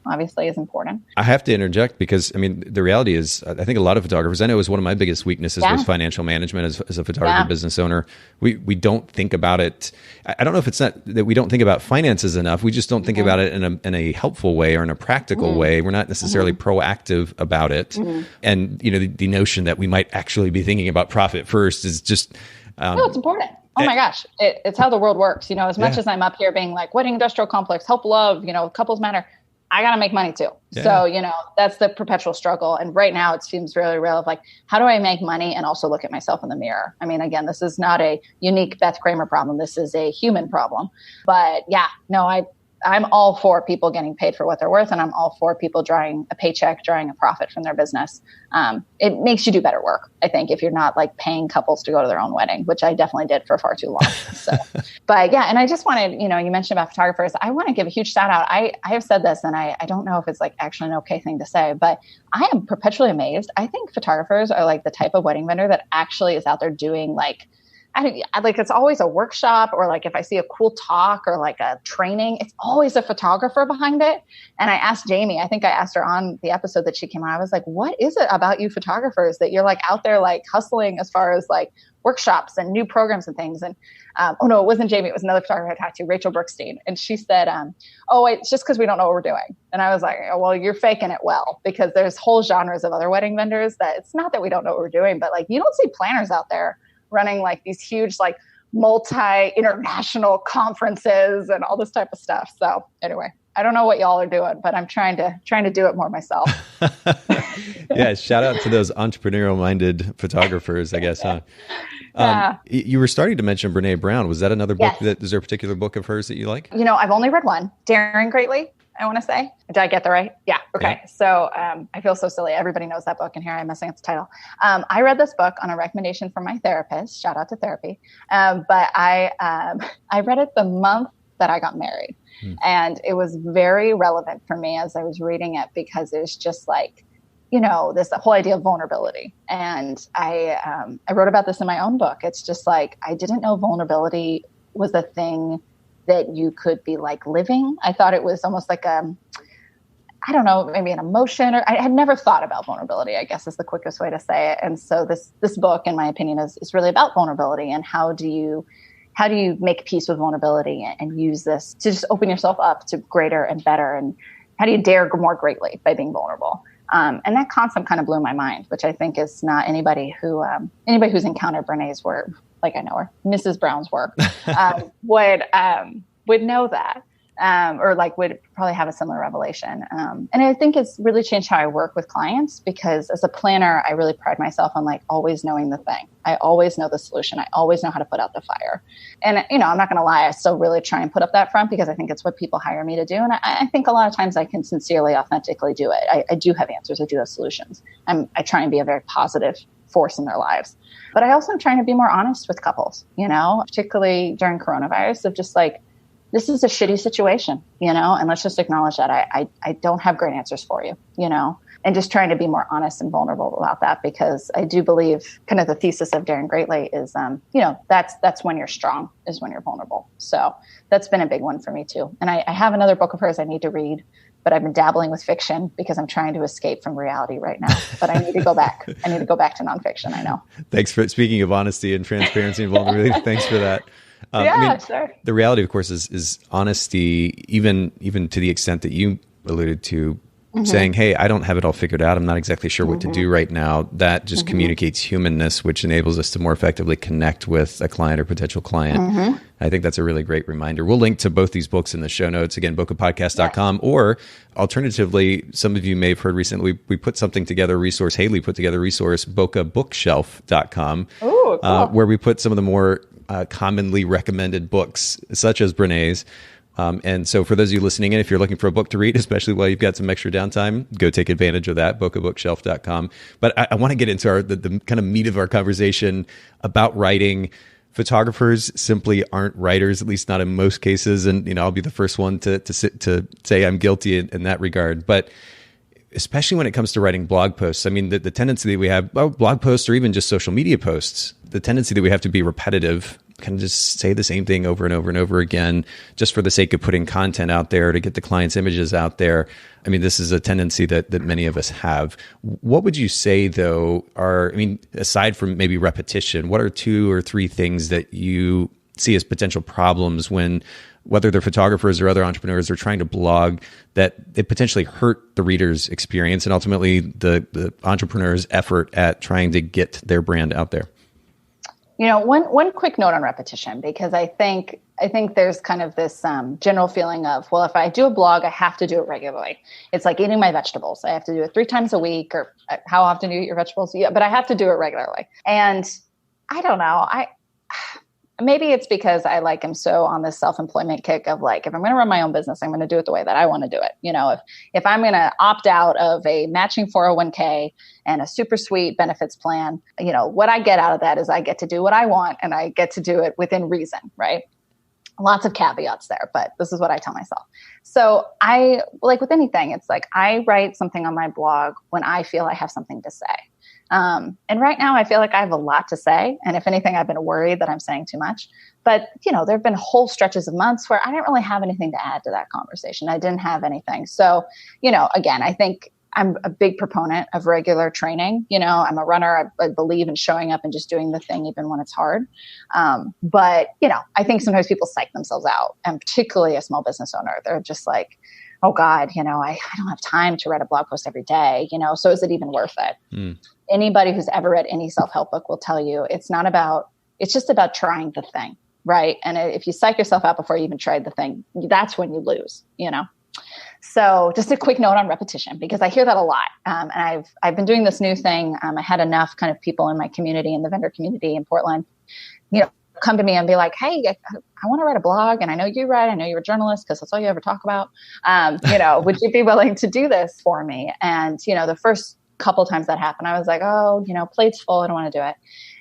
obviously is important. I have to interject because, I mean, the reality is, I think a lot of photographers, I know it was one of my biggest weaknesses was financial management as a photography business owner. We don't think about it. I don't know if it's not that we don't think about finances enough. We just don't think about it in a helpful way or in a practical way. We're not necessarily proactive about it. And, the notion that we might actually be thinking about profit first is just... no, it's important. Oh my gosh. It's how the world works. As much as I'm up here being like, wedding industrial complex, help love, couples matter. I got to make money too. Yeah. So, that's the perpetual struggle. And right now it seems really real of like, how do I make money and also look at myself in the mirror? I mean, again, this is not a unique Beth Kramer problem. This is a human problem. But yeah, no, I'm all for people getting paid for what they're worth. And I'm all for people drawing a paycheck, drawing a profit from their business. It makes you do better work, I think, if you're not like paying couples to go to their own wedding, which I definitely did for far too long. So, but yeah. And I just wanted, you mentioned about photographers. I want to give a huge shout out. I have said this and I don't know if it's like actually an okay thing to say, but I am perpetually amazed. I think photographers are like the type of wedding vendor that actually is out there doing like like it's always a workshop, or like if I see a cool talk or like a training, it's always a photographer behind it. And I asked Jamie, I think I asked her on the episode that she came on, I was like, what is it about you photographers that you're like out there like hustling as far as like workshops and new programs and things? And oh no, it wasn't Jamie. It was another photographer I talked to, Rachel Brookstein. And she said, oh, it's just because we don't know what we're doing. And I was like, oh, well, you're faking it well, because there's whole genres of other wedding vendors that it's not that we don't know what we're doing, but like you don't see planners out there running like these huge, like multi-international conferences and all this type of stuff. So anyway, I don't know what y'all are doing, but I'm trying to do it more myself. Yeah. Shout out to those entrepreneurial minded photographers, I guess, huh? Yeah. You were starting to mention Brene Brown. Was that another book? Yes. Is there a particular book of hers that you like? I've only read one, Daring Greatly, I want to say. Did I get that right? Yeah. Okay. Yeah. So I feel so silly. Everybody knows that book, and here I'm messing up the title. I read this book on a recommendation from my therapist. Shout out to therapy. But I read it the month that I got married. And it was very relevant for me as I was reading it, because it was just like, this whole idea of vulnerability. And I wrote about this in my own book. It's just like, I didn't know vulnerability was a thing that you could be like living. I thought it was almost like I don't know, maybe an emotion, or I had never thought about vulnerability, I guess is the quickest way to say it. And so this book, in my opinion, is really about vulnerability, and how do you make peace with vulnerability and use this to just open yourself up to greater and better, and how do you dare more greatly by being vulnerable? And that concept kind of blew my mind, which I think is not anybody who's encountered Brene's work, like I know her, Mrs. Brown's work, would know that, or like would probably have a similar revelation. And I think it's really changed how I work with clients, because as a planner, I really pride myself on like always knowing the thing. I always know the solution. I always know how to put out the fire. And, I'm not going to lie, I still really try and put up that front, because I think it's what people hire me to do. And I think a lot of times I can sincerely, authentically do it. I do have answers. I do have solutions. I try and be a very positive force in their lives. But I also am trying to be more honest with couples, particularly during coronavirus, of just like, this is a shitty situation, and let's just acknowledge that I don't have great answers for you, and just trying to be more honest and vulnerable about that, because I do believe kind of the thesis of Daring Greatly is, that's when you're strong, is when you're vulnerable. So that's been a big one for me too. And I have another book of hers I need to read, but I've been dabbling with fiction because I'm trying to escape from reality right now. But I need to go back. I need to go back to nonfiction. I know. Thanks for speaking of honesty and transparency and vulnerability. Thanks for that. Sure. The reality, of course, is honesty, even to the extent that you alluded to, saying, hey, I don't have it all figured out. I'm not exactly sure what to do right now. That just communicates humanness, which enables us to more effectively connect with a client or potential client. I think that's a really great reminder. We'll link to both these books in the show notes. Again, bokehpodcast.com, or alternatively, some of you may have heard recently, we put something together, a resource, Haley put together a resource, bokehbookshelf.com, Ooh, cool. where we put some of the more commonly recommended books, such as Brene's. And so for those of you listening in, if you're looking for a book to read, especially while you've got some extra downtime, go take advantage of that, bokehbookshelf.com. But I want to get into the kind of meat of our conversation about writing. Photographers simply aren't writers, at least not in most cases. And, I'll be the first one to say I'm guilty in that regard. But especially when it comes to writing blog posts, I mean, the tendency that we have, blog posts or even just social media posts, the tendency that we have to be repetitive, kind of just say the same thing over and over and over again, just for the sake of putting content out there to get the client's images out there. I mean, this is a tendency that many of us have. What would you say, though, aside from maybe repetition, what are 2 or 3 things that you see as potential problems when, whether they're photographers or other entrepreneurs, are trying to blog, that they potentially hurt the reader's experience and ultimately the entrepreneur's effort at trying to get their brand out there? One quick note on repetition, because I think there's kind of this general feeling of, well, if I do a blog, I have to do it regularly. It's like eating my vegetables. I have to do it 3 times a week, or how often do you eat your vegetables? Yeah, but I have to do it regularly. And I don't know. Maybe it's because I am so on this self-employment kick of like, if I'm going to run my own business, I'm going to do it the way that I want to do it. If I'm going to opt out of a matching 401k and a super sweet benefits plan, what I get out of that is I get to do what I want, and I get to do it within reason, right? Lots of caveats there, but this is what I tell myself. So I, like with anything, it's like I write something on my blog when I feel I have something to say. And right now I feel like I have a lot to say. And if anything, I've been worried that I'm saying too much. But, there've been whole stretches of months where I didn't really have anything to add to that conversation. I didn't have anything. So, again, I think I'm a big proponent of regular training. I'm a runner. I believe in showing up and just doing the thing, even when it's hard. But I think sometimes people psych themselves out, and particularly a small business owner. They're just like, oh God, I don't have time to write a blog post every day, so is it even worth it? Anybody who's ever read any self-help book will tell you it's just about trying the thing. Right. And if you psych yourself out before you even tried the thing, that's when you lose, So just a quick note on repetition, because I hear that a lot. And I've been doing this new thing. I had enough kind of people in my community, in the vendor community in Portland, come to me and be like, hey, I want to write a blog. And I know you write, I know you're a journalist because that's all you ever talk about. Would you be willing to do this for me? And, the first couple of times that happened, I was like, oh, plate's full. I don't want to do it.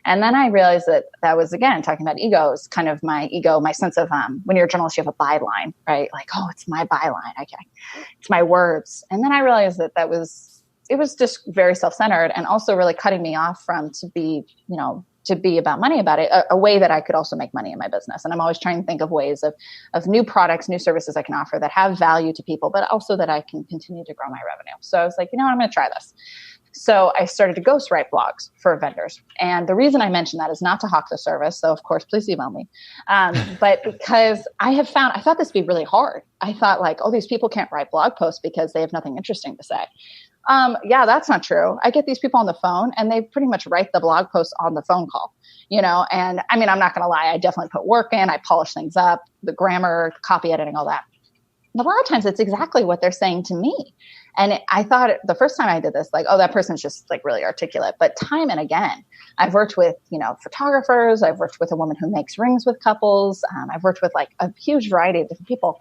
And then I realized that was, again, talking about egos, kind of my ego, my sense of, when you're a journalist, you have a byline, right? Like, oh, it's my byline. It's my words. And then I realized that it was just very self-centered, and also really cutting me off from to be about money about it, a way that I could also make money in my business. And I'm always trying to think of ways of new products, new services I can offer that have value to people, but also that I can continue to grow my revenue. So I was like, I'm going to try this. So I started to ghostwrite blogs for vendors. And the reason I mention that is not to hawk the service. So of course, please email me. But because I thought this would be really hard. I thought like, oh, these people can't write blog posts because they have nothing interesting to say. Yeah, that's not true. I get these people on the phone and they pretty much write the blog post on the phone call, and I mean, I'm not going to lie. I definitely put work in, I polish things up, the grammar, copy editing, all that. A lot of times it's exactly what they're saying to me. And I thought the first time I did this, like, oh, that person's just like really articulate. But time and again, I've worked with, photographers. I've worked with a woman who makes rings with couples. I've worked with like a huge variety of different people.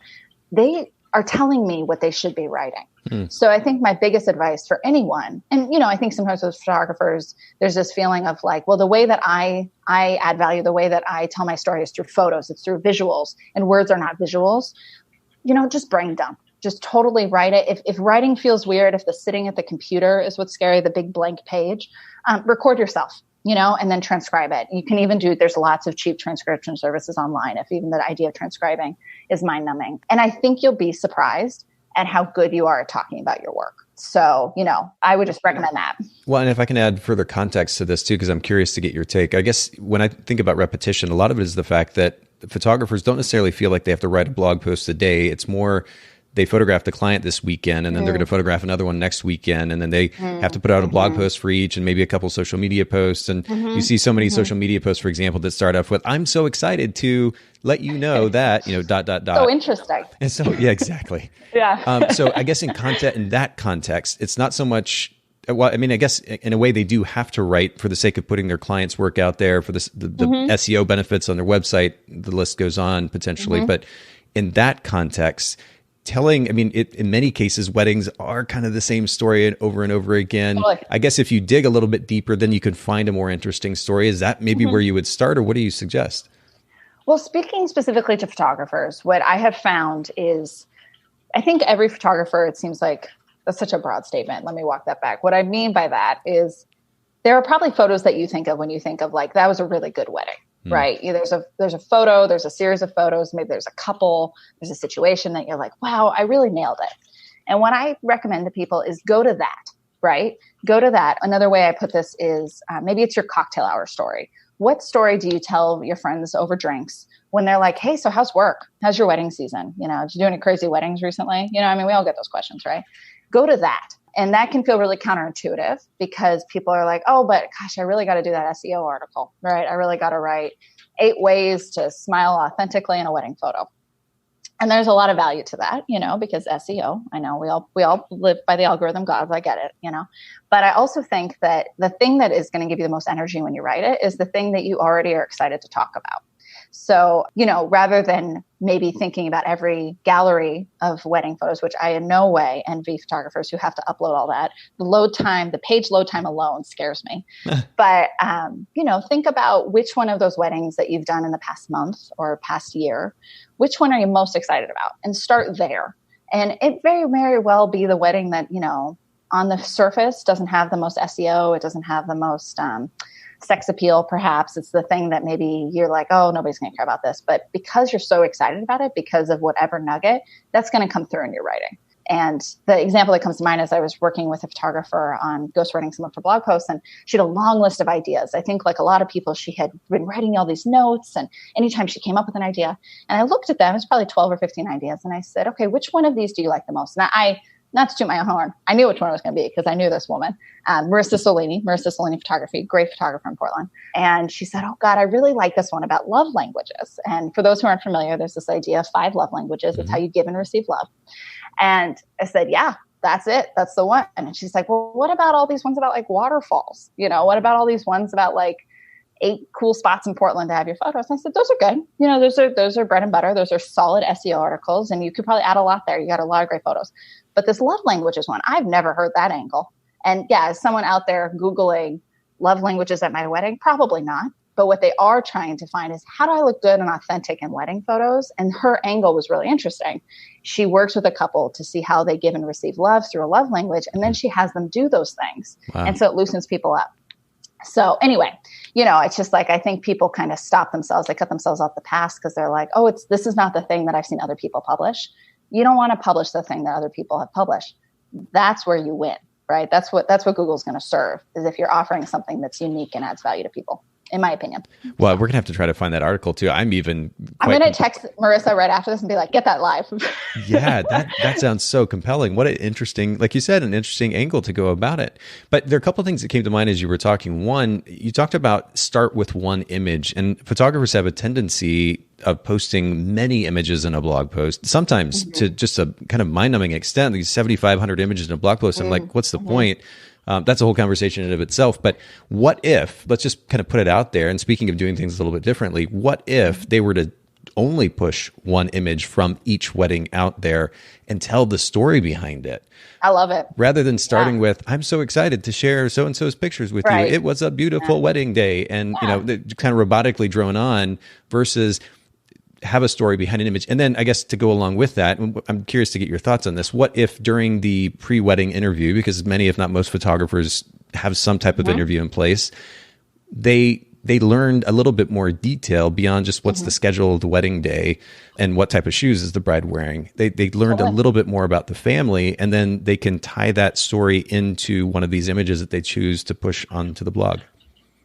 They are telling me what they should be writing. So I think my biggest advice for anyone, and, I think sometimes with photographers, there's this feeling of like, well, the way that I add value, the way that I tell my story is through photos, it's through visuals, and words are not visuals. Just brain dump. Just totally write it. If writing feels weird, if the sitting at the computer is what's scary, the big blank page, record yourself, and then transcribe it. You can even there's lots of cheap transcription services online if even the idea of transcribing is mind numbing. And I think you'll be surprised at how good you are at talking about your work. So, I would just recommend that. Well, and if I can add further context to this too, because I'm curious to get your take. I guess when I think about repetition, a lot of it is the fact that photographers don't necessarily feel like they have to write a blog post a day. It's more they photographed the client this weekend, and then they're going to photograph another one next weekend, and then they have to put out a blog post for each, and maybe a couple social media posts. And you see so many social media posts, for example, that start off with, "I'm so excited to let you know that," dot, dot, dot. So interesting. And so, yeah, exactly. Yeah. So I guess in that context, it's not so much. Well, I mean, I guess in a way they do have to write for the sake of putting their clients' work out there, for the SEO benefits on their website. The list goes on potentially, but in that context, in many cases, weddings are kind of the same story over and over again. Totally. I guess if you dig a little bit deeper, then you could find a more interesting story. Is that maybe where you would start, or what do you suggest? Well, speaking specifically to photographers, what I have found is, I think every photographer, it seems like, that's such a broad statement. Let me walk that back. What I mean by that is there are probably photos that you think of when you think of like, that was a really good wedding. Right. There's a photo, there's a series of photos, maybe there's a couple, there's a situation that you're like, wow, I really nailed it. And what I recommend to people is go to that, right? Go to that. Another way I put this is maybe it's your cocktail hour story. What story do you tell your friends over drinks when they're like, hey, so how's work? How's your wedding season? Did you do any crazy weddings recently? We all get those questions, right? Go to that. And that can feel really counterintuitive because people are like, oh, but gosh, I really got to do that SEO article, right? I really got to write 8 ways to smile authentically in a wedding photo. And there's a lot of value to that, because SEO, I know we all live by the algorithm gods. I get it, but I also think that the thing that is going to give you the most energy when you write it is the thing that you already are excited to talk about. So, rather than maybe thinking about every gallery of wedding photos, which I in no way envy photographers who have to upload all that, the page load time alone scares me. But, think about which one of those weddings that you've done in the past month or past year, which one are you most excited about, and start there. And it very, very well be the wedding that, on the surface doesn't have the most SEO. It doesn't have the most sex appeal, perhaps. It's the thing that maybe you're like, oh, nobody's going to care about this. But because you're so excited about it, because of whatever nugget, that's going to come through in your writing. And the example that comes to mind is I was working with a photographer on ghostwriting some of her blog posts, and she had a long list of ideas. I think like a lot of people, she had been writing all these notes, and anytime she came up with an idea, and I looked at them, it's probably 12 or 15 ideas. And I said, okay, which one of these do you like the most? And not to toot my own horn, I knew which one it was going to be because I knew this woman, Marissa Solini Photography, great photographer in Portland. And she said, oh God, I really like this one about love languages. And for those who aren't familiar, there's this idea of 5 love languages. It's how you give and receive love. And I said, yeah, that's it. That's the one. And she's like, well, what about all these ones about like waterfalls? What about all these ones about like 8 cool spots in Portland to have your photos? And I said, those are good. Those are bread and butter. Those are solid SEO articles. And you could probably add a lot there. You got a lot of great photos. But this love languages one, I've never heard that angle. And yeah, is someone out there Googling love languages at my wedding? Probably not. But what they are trying to find is how do I look good and authentic in wedding photos? And her angle was really interesting. She works with a couple to see how they give and receive love through a love language. And then she has them do those things. Wow. And so it loosens people up. So anyway, it's just like, I think people kind of stop themselves. They cut themselves off the path because they're like, oh, this is not the thing that I've seen other people publish. You don't want to publish the thing that other people have published. That's where you win, right? That's what Google's going to serve, is if you're offering something that's unique and adds value to people, in my opinion. Well, we're going to have to try to find that article too. I'm going to text Marissa right after this and be like, get that live. Yeah, that sounds so compelling. What an interesting, like you said, an interesting angle to go about it. But there are a couple of things that came to mind as you were talking. One, you talked about start with one image, and photographers have a tendency of posting many images in a blog post, sometimes to just a kind of mind-numbing extent. These 7,500 images in a blog post. I'm like, what's the point? That's a whole conversation in and of itself. But what if, let's just kind of put it out there, and speaking of doing things a little bit differently, what if they were to only push one image from each wedding out there and tell the story behind it? I love it. Rather than starting with, I'm so excited to share so-and-so's pictures with you. It was a beautiful wedding day. And, kind of robotically drone on, versus have a story behind an image. And then I guess to go along with that, I'm curious to get your thoughts on this. What if during the pre-wedding interview, because many, if not most photographers have some type of interview in place, they learned a little bit more detail beyond just what's the schedule of the wedding day and what type of shoes is the bride wearing. They learned a little bit more about the family, and then they can tie that story into one of these images that they choose to push onto the blog.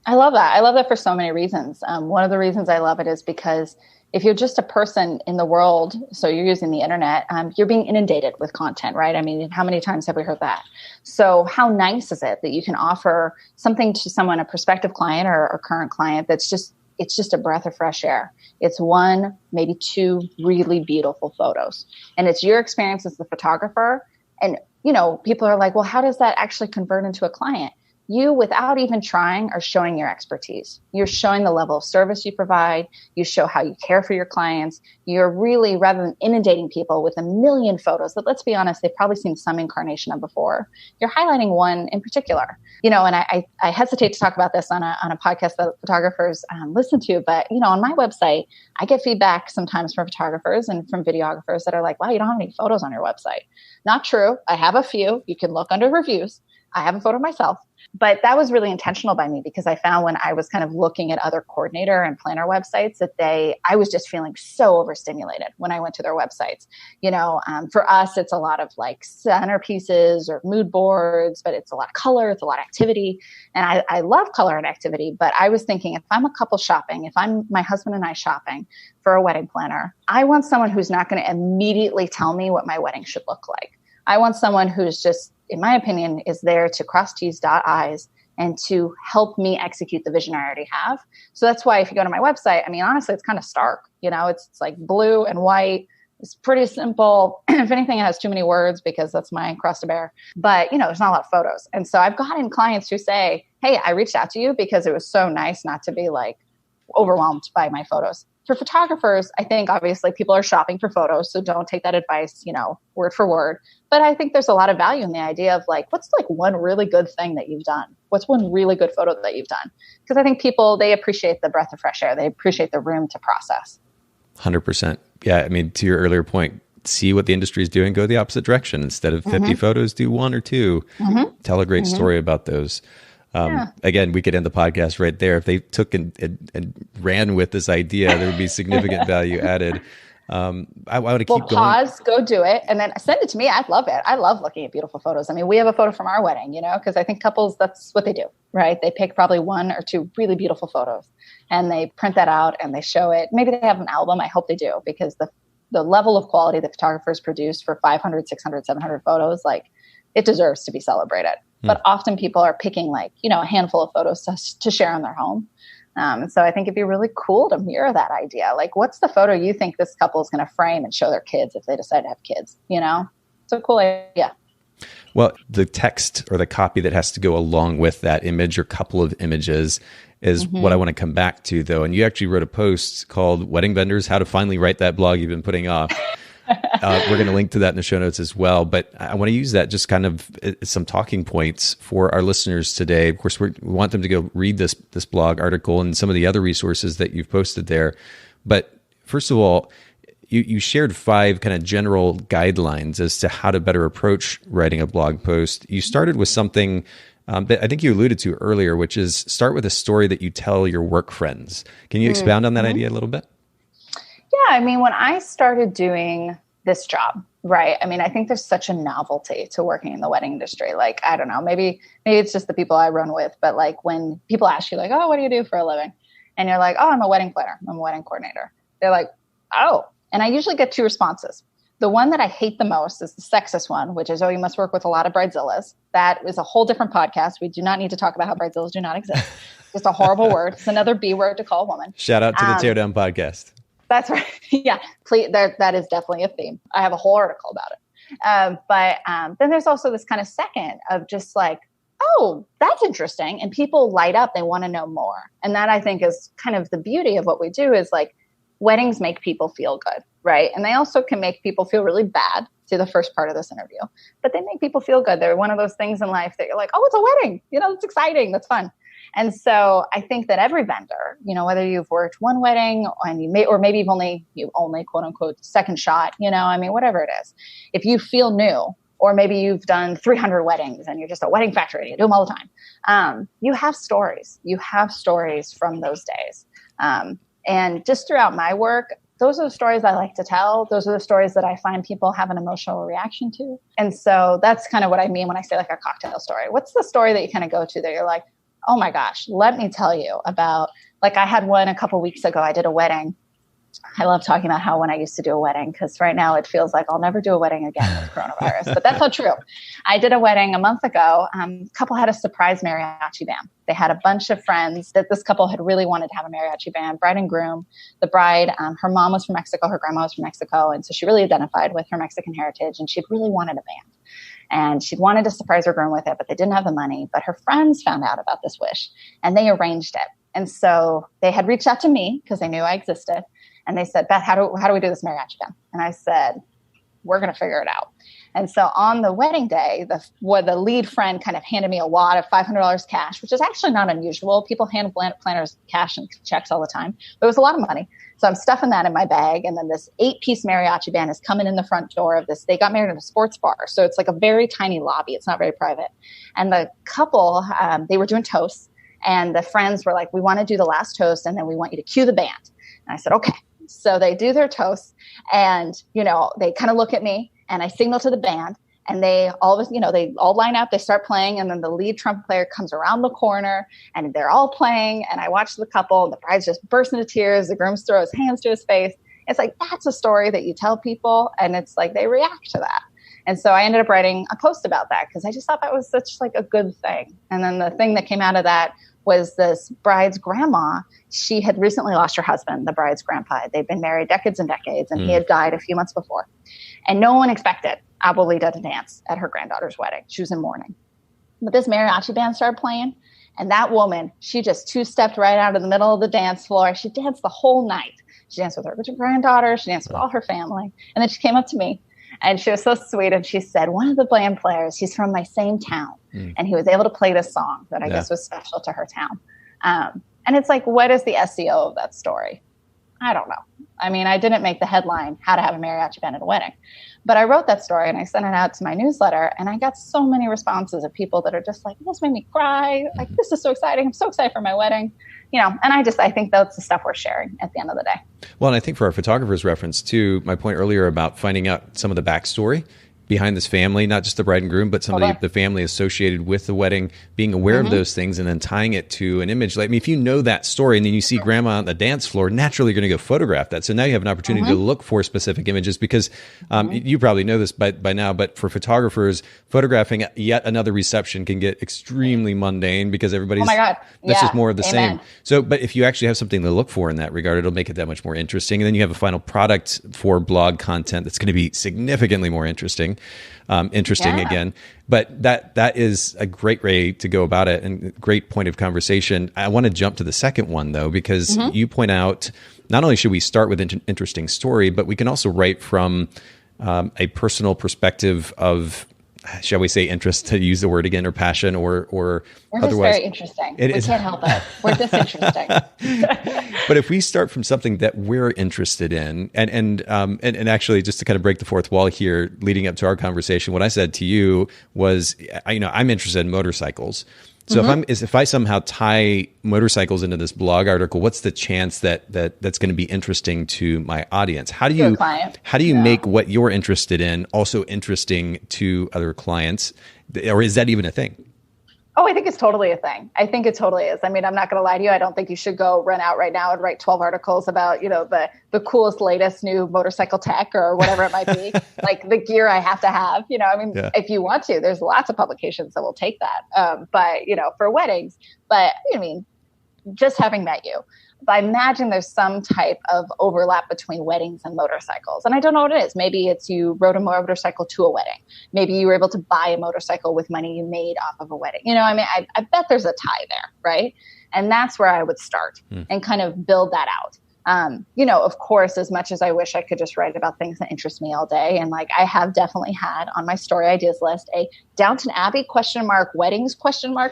I love that. I love that for so many reasons. One of the reasons I love it is because if you're just a person in the world, so you're using the internet, you're being inundated with content, right? I mean, how many times have we heard that? So how nice is it that you can offer something to someone, a prospective client or current client, it's just a breath of fresh air. It's 1, maybe 2 really beautiful photos. And it's your experience as the photographer. And, people are like, well, how does that actually convert into a client? You, without even trying, are showing your expertise. You're showing the level of service you provide. You show how you care for your clients. You're really, rather than inundating people with a million photos that, let's be honest, they've probably seen some incarnation of before, you're highlighting one in particular. And I hesitate to talk about this on a podcast that photographers listen to, but, on my website, I get feedback sometimes from photographers and from videographers that are like, wow, you don't have any photos on your website. Not true. I have a few. You can look under reviews. I have a photo myself. But that was really intentional by me, because I found when I was kind of looking at other coordinator and planner websites that I was just feeling so overstimulated when I went to their websites. For us, it's a lot of like centerpieces or mood boards, but it's a lot of color, it's a lot of activity. And I love color and activity, but I was thinking, if I'm a couple shopping, if I'm my husband and I shopping for a wedding planner, I want someone who's not going to immediately tell me what my wedding should look like. I want someone who's just, in my opinion, is there to cross T's, dot I's, and to help me execute the vision I already have. So that's why if you go to my website, I mean, honestly, it's kind of stark. It's like blue and white. It's pretty simple. If anything, it has too many words because that's my cross to bear. But, there's not a lot of photos. And so I've gotten clients who say, hey, I reached out to you because it was so nice not to be like overwhelmed by my photos. For photographers, I think obviously people are shopping for photos, so don't take that advice, word for word. But I think there's a lot of value in the idea of like, what's like one really good thing that you've done? What's one really good photo that you've done? Because I think people, they appreciate the breath of fresh air. They appreciate the room to process. 100%. Yeah. I mean, to your earlier point, see what the industry is doing, go the opposite direction. Instead of 50 photos, do 1 or 2. Tell a great story about those. Again, we could end the podcast right there. If they took and ran with this idea, there would be significant value added. I want to keep going. Pause, go do it, and then send it to me. I'd love it. I love looking at beautiful photos. I mean, we have a photo from our wedding, because I think couples, that's what they do, right? They pick probably 1 or 2 really beautiful photos, and they print that out and they show it. Maybe they have an album. I hope they do, because the level of quality that photographers produce for 500, 600, 700 photos, like, it deserves to be celebrated. But often people are picking a handful of photos to share on their home. So I think it'd be really cool to mirror that idea. Like, what's the photo you think this couple is going to frame and show their kids if they decide to have kids? It's a cool idea. Well, the text or the copy that has to go along with that image or couple of images is what I want to come back to, though. And you actually wrote a post called Wedding Vendors, How to Finally Write That Blog You've Been Putting Off. We're going to link to that in the show notes as well. But I want to use that just kind of some talking points for our listeners today. Of course, we want them to go read this blog article and some of the other resources that you've posted there. But first of all, you shared 5 kind of general guidelines as to how to better approach writing a blog post. You started with something that I think you alluded to earlier, which is start with a story that you tell your work friends. Can you expound on that idea a little bit? Yeah, I mean, when I started doing this job, right? I mean, I think there's such a novelty to working in the wedding industry. Like, I don't know, maybe it's just the people I run with, but like when people ask you like, oh, what do you do for a living? And you're like, oh, I'm a wedding planner. I'm a wedding coordinator. They're like, oh. And I usually get 2 responses. The one that I hate the most is the sexist one, which is, oh, you must work with a lot of bridezillas. That is a whole different podcast. We do not need to talk about how bridezillas do not exist. It's a horrible word. It's another B word to call a woman. Shout out to the Teardown Podcast. That's right. Yeah, please. That is definitely a theme. I have a whole article about it. But then there's also this kind of second of just like, oh, that's interesting. And people light up. They want to know more. And that, I think, is kind of the beauty of what we do is like weddings make people feel good, right? And they also can make people feel really bad to the first part of this interview. But they make people feel good. They're one of those things in life that you're like, oh, it's a wedding. It's exciting. That's fun. And so I think that every vendor, whether you've worked one wedding or maybe you only quote unquote second shot, whatever it is, if you feel new, or maybe you've done 300 weddings and you're just a wedding factory and you do them all the time. You have stories. You have stories from those days. And just throughout my work, those are the stories I like to tell. Those are the stories that I find people have an emotional reaction to. And so that's kind of what I mean when I say like a cocktail story. What's the story that you kind of go to that you're like, oh my gosh, let me tell you about, like I had one a couple weeks ago. I did a wedding. I love talking about how when I used to do a wedding, because right now it feels like I'll never do a wedding again with coronavirus, but that's not true. I did a wedding a month ago. A couple had a surprise mariachi band. They had a bunch of friends that this couple had really wanted to have a mariachi band, bride and groom. The bride, her mom was from Mexico, her grandma was from Mexico. And so she really identified with her Mexican heritage and she'd really wanted a band. And she'd wanted to surprise her groom with it, but they didn't have the money. But her friends found out about this wish and they arranged it. And so they had reached out to me because they knew I existed. And they said, Beth, how do we do this mariachi band? And I said, we're going to figure it out. And so on the wedding day, the lead friend kind of handed me a wad of $500 cash, which is actually not unusual. People hand planners cash and checks all the time. But it was a lot of money. So I'm stuffing that in my bag. And then this 8-piece mariachi band is coming in the front door of this. They got married in a sports bar. So it's like a very tiny lobby. It's not very private. And the couple, they were doing toasts. And the friends were like, we want to do the last toast. And then we want you to cue the band. And I said, okay. So they do their toast and, they kind of look at me and I signal to the band and they all line up, they start playing. And then the lead trumpet player comes around the corner and they're all playing. And I watch the couple and the bride's just burst into tears. The groom throws his hands to his face. It's like, that's a story that you tell people. And it's like, they react to that. And so I ended up writing a post about that because I just thought that was such like a good thing. And then the thing that came out of that was this bride's grandma. She had recently lost her husband, the bride's grandpa. They'd been married decades and decades, and he had died a few months before. And no one expected Abuelita to dance at her granddaughter's wedding. She was in mourning. But this mariachi band started playing, and that woman, she just two-stepped right out of the middle of the dance floor. She danced the whole night. She danced with her granddaughter. She danced with all her family. And then she came up to me, and she was so sweet. And she said, one of the band players, he's from my same town. And he was able to play this song that I guess was special to her town. And it's like, what is the SEO of that story? I don't know. I mean, I didn't make the headline, how to have a mariachi band at a wedding. But I wrote that story and I sent it out to my newsletter, and I got so many responses of people that are just like, this made me cry. Like, this is so exciting. I'm so excited for my wedding. And I think that's the stuff we're sharing at the end of the day. Well, and I think for our photographer's reference too, my point earlier about finding out some of the backstory behind this family, not just the bride and groom, but some of the family associated with the wedding, being aware of those things and then tying it to an image. Like, I mean, if you know that story and then you see grandma on the dance floor, naturally you're going to go photograph that. So now you have an opportunity to look for specific images because you probably know this by now, but for photographers, photographing yet another reception can get extremely mundane because everybody's, that's just more of the same. So, but if you actually have something to look for in that regard, it'll make it that much more interesting. And then you have a final product for blog content that's going to be significantly more interesting again. But that is a great way to go about it and great point of conversation. I want to jump to the second one though, because you point out not only should we start with an interesting story, but we can also write from a personal perspective of, shall we say, interest, to use the word again, or passion, or we're otherwise. Just very interesting. We can't help it. We're disinteresting. But if we start from something that we're interested in, and actually, just to kind of break the fourth wall here, leading up to our conversation, what I said to you was, I'm interested in motorcycles. So if I somehow tie motorcycles into this blog article, what's the chance that that's going to be interesting to my audience? How do you make what you're interested in also interesting to other clients? Or is that even a thing? Oh, I think it's totally a thing. I think it totally is. I mean, I'm not going to lie to you. I don't think you should go run out right now and write 12 articles about, the coolest, latest new motorcycle tech or whatever it might be, like the gear I have to have. If you want to, there's lots of publications that will take that. But for weddings. But I mean, just having met you, I imagine there's some type of overlap between weddings and motorcycles. And I don't know what it is. Maybe it's you rode a motorcycle to a wedding. Maybe you were able to buy a motorcycle with money you made off of a wedding. I bet there's a tie there, right? And that's where I would start and kind of build that out. Of course, as much as I wish I could just write about things that interest me all day. And I have definitely had on my story ideas list a Downton Abbey weddings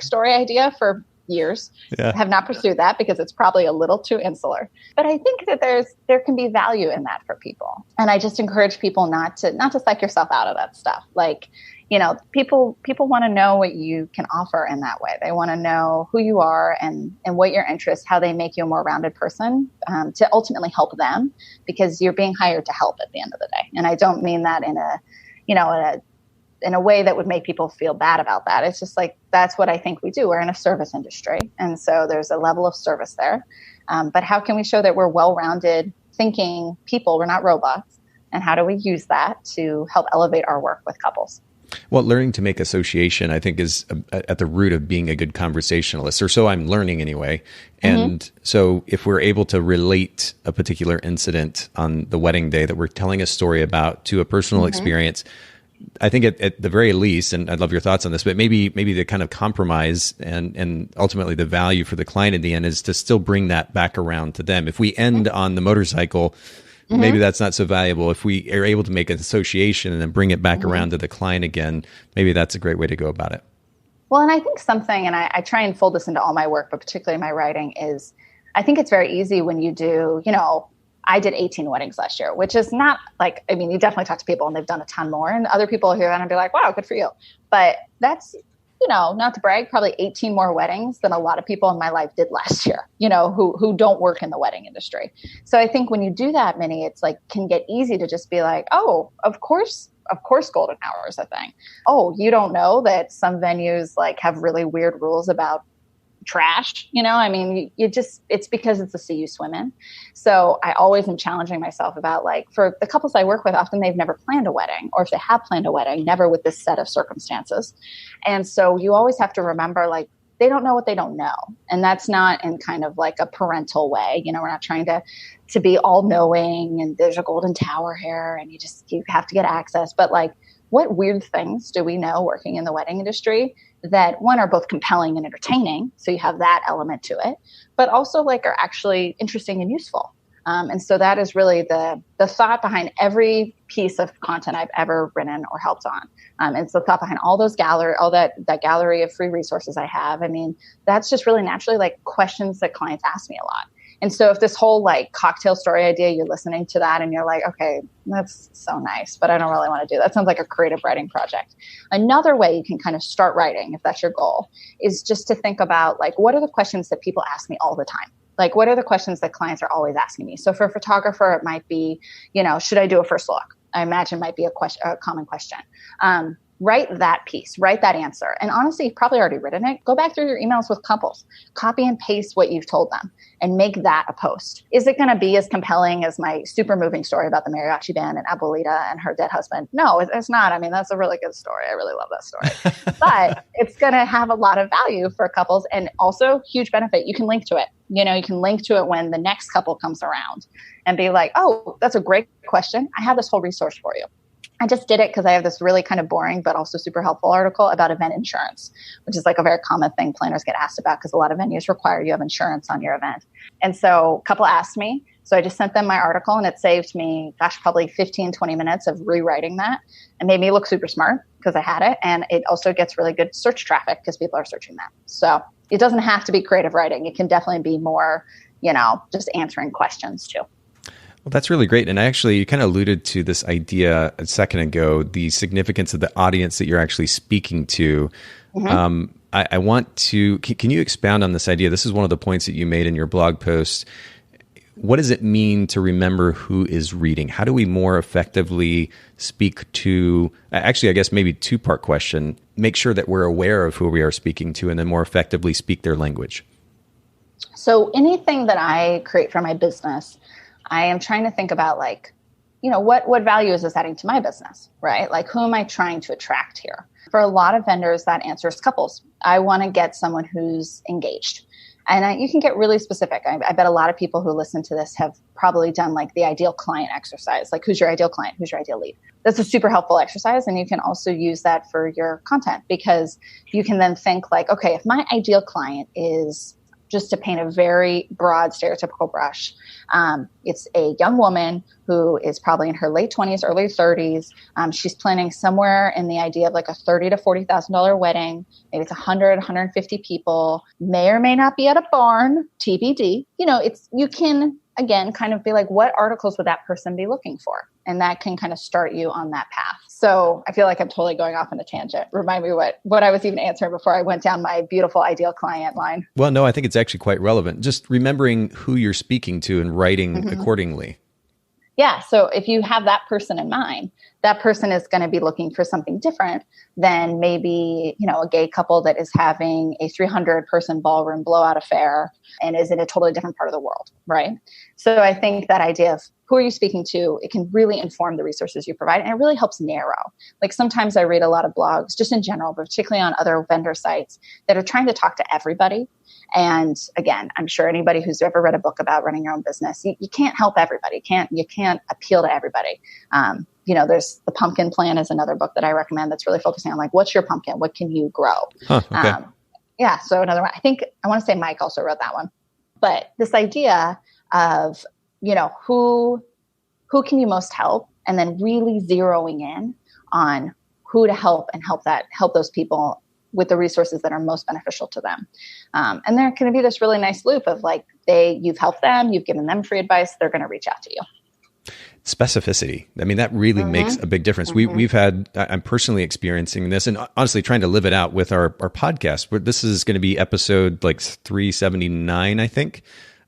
story idea for years. Have not pursued that because it's probably a little too insular. But I think that there can be value in that for people. And I just encourage people not to psych yourself out of that stuff. People want to know what you can offer in that way. They want to know who you are and what your interests, how they make you a more rounded person, to ultimately help them, because you're being hired to help at the end of the day. And I don't mean that in a way that would make people feel bad about that. It's just that's what I think we do. We're in a service industry. And so there's a level of service there. But how can we show that we're well-rounded thinking people? We're not robots. And how do we use that to help elevate our work with couples? Well, learning to make association, I think, is at the root of being a good conversationalist, or so I'm learning anyway. And so if we're able to relate a particular incident on the wedding day that we're telling a story about to a personal experience, I think at the very least, and I'd love your thoughts on this, but maybe the kind of compromise and ultimately the value for the client in the end is to still bring that back around to them. If we end on the motorcycle, maybe that's not so valuable. If we are able to make an association and then bring it back around to the client again, maybe that's a great way to go about it. Well, and I think something, and I try and fold this into all my work, but particularly my writing, is I think it's very easy when you do, I did 18 weddings last year, which is not you definitely talk to people and they've done a ton more, and other people hear that and be like, wow, good for you. But that's, not to brag, probably 18 more weddings than a lot of people in my life did last year, who don't work in the wedding industry. So I think when you do that many, it's can get easy to just be like, oh, of course, golden hour is a thing. Oh, you don't know that some venues have really weird rules about trash, it's because it's a sea you swim in. So I always am challenging myself about for the couples I work with, often they've never planned a wedding, or if they have planned a wedding, never with this set of circumstances. And so you always have to remember, they don't know what they don't know. And that's not in kind of a parental way. We're not trying to be all knowing and there's a golden tower here and you have to get access. But what weird things do we know working in the wedding industry that, one, are both compelling and entertaining, so you have that element to it, but also are actually interesting and useful. And so that is really the thought behind every piece of content I've ever written or helped on. And so the thought behind all that gallery of free resources I have. I mean, that's just really naturally questions that clients ask me a lot. And so if this whole like cocktail story idea, you're listening to that and you're like, okay, that's so nice, but I don't really want to do that. Sounds like a creative writing project. Another way you can kind of start writing, if that's your goal, is just to think about like, what are the questions that people ask me all the time? Like, what are the questions that clients are always asking me? So for a photographer, it might be, should I do a first look? I imagine might be a common question. Write that piece, write that answer. And honestly, you've probably already written it. Go back through your emails with couples, copy and paste what you've told them and make that a post. Is it going to be as compelling as my super moving story about the mariachi band and Abuelita and her dead husband? No, it's not. I mean, that's a really good story. I really love that story. But it's going to have a lot of value for couples and also huge benefit. You can link to it. You can link to it when the next couple comes around and be like, oh, that's a great question. I have this whole resource for you. I just did it because I have this really kind of boring, but also super helpful article about event insurance, which is like a very common thing planners get asked about because a lot of venues require you have insurance on your event. And so a couple asked me, so I just sent them my article and it saved me, probably 15, 20 minutes of rewriting that and made me look super smart because I had it. And it also gets really good search traffic because people are searching that. So it doesn't have to be creative writing. It can definitely be more, just answering questions too. Well, that's really great. And you kind of alluded to this idea a second ago, the significance of the audience that you're actually speaking to. Mm-hmm. I want to, can you expound on this idea? This is one of the points that you made in your blog post. What does it mean to remember who is reading? How do we more effectively speak to, actually, I guess maybe two-part question, make sure that we're aware of who we are speaking to and then more effectively speak their language? So anything that I create for my business, I am trying to think about like, what value is this adding to my business, right? Like, who am I trying to attract here? For a lot of vendors, that answer is couples. I want to get someone who's engaged. And you can get really specific. I bet a lot of people who listen to this have probably done like the ideal client exercise. Like, who's your ideal client? Who's your ideal lead? That's a super helpful exercise. And you can also use that for your content because you can then think like, okay, if my ideal client is, just to paint a very broad stereotypical brush, it's a young woman who is probably in her late 20s, early 30s. She's planning somewhere in the idea of like a $30,000 to $40,000 wedding. Maybe it's 100, 150 people, may or may not be at a barn, TBD. You can, again, kind of be like, what articles would that person be looking for? And that can kind of start you on that path. So I feel like I'm totally going off on a tangent. Remind me what I was even answering before I went down my beautiful ideal client line. Well, no, I think it's actually quite relevant. Just remembering who you're speaking to and writing accordingly. Yeah. So if you have that person in mind, that person is going to be looking for something different than maybe, a gay couple that is having a 300-person ballroom blowout affair and is in a totally different part of the world, right? So I think that idea of who are you speaking to, it can really inform the resources you provide, and it really helps narrow. Like sometimes I read a lot of blogs, just in general, but particularly on other vendor sites that are trying to talk to everybody. And again, I'm sure anybody who's ever read a book about running your own business, you can't help everybody. You can't appeal to everybody. There's The Pumpkin Plan is another book that I recommend that's really focusing on like, what's your pumpkin? What can you grow? Huh, okay. So another one, I want to say Mike also wrote that one. But this idea of, who can you most help? And then really zeroing in on who to help and help those people with the resources that are most beneficial to them. And there can be this really nice loop of like, you've helped them, you've given them free advice, they're going to reach out to you. Specificity. I mean, that really makes a big difference. We've had, I'm personally experiencing this and honestly trying to live it out with our podcast. This is going to be episode like 379, I think.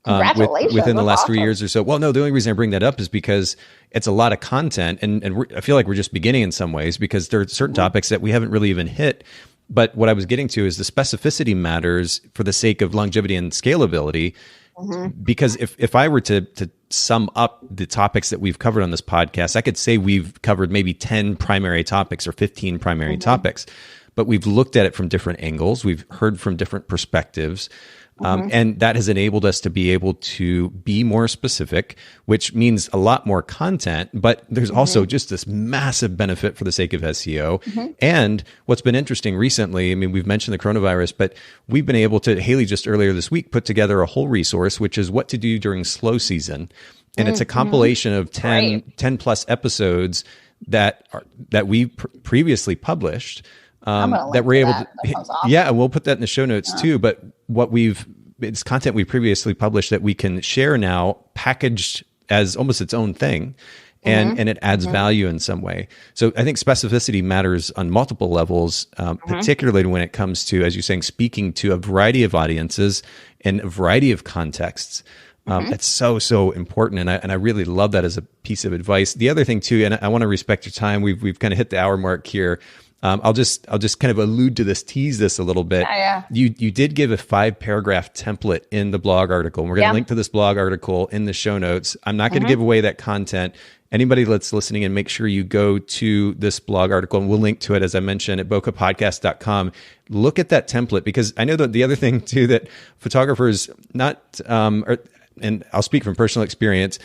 Congratulations. Within the last 3 years or so. Well, no, the only reason I bring that up is because it's a lot of content and I feel like we're just beginning in some ways because there are certain topics that we haven't really even hit. But what I was getting to is the specificity matters for the sake of longevity and scalability. Because if I were to sum up the topics that we've covered on this podcast, I could say we've covered maybe 10 primary topics or 15 primary topics, but we've looked at it from different angles. We've heard from different perspectives. And that has enabled us to be able to be more specific, which means a lot more content, but there's also just this massive benefit for the sake of SEO. And what's been interesting recently, I mean, we've mentioned the coronavirus, but we've been able to, Haley just earlier this week, put together a whole resource, which is what to do during slow season. And it's a compilation of 10 plus episodes that we previously published. That we're able to, awesome. yeah, we'll put that in the show notes too. But what we've it's content we previously published that we can share now, packaged as almost its own thing. And it adds value in some way. So I think specificity matters on multiple levels, particularly when it comes to, as you're saying, speaking to a variety of audiences and a variety of contexts. It's so important, and I really love that as a piece of advice. The other thing too, and I want to respect your time. We've kind of hit the hour mark here. I'll just kind of allude to this, tease this a little bit. Yeah. You did give a 5-paragraph template in the blog article. And we're going to link to this blog article in the show notes. I'm not going to give away that content. Anybody that's listening in, make sure you go to this blog article, and we'll link to it, as I mentioned, at bokehpodcast.com. Look at that template, because I know that the other thing too, that photographers and I'll speak from personal experience,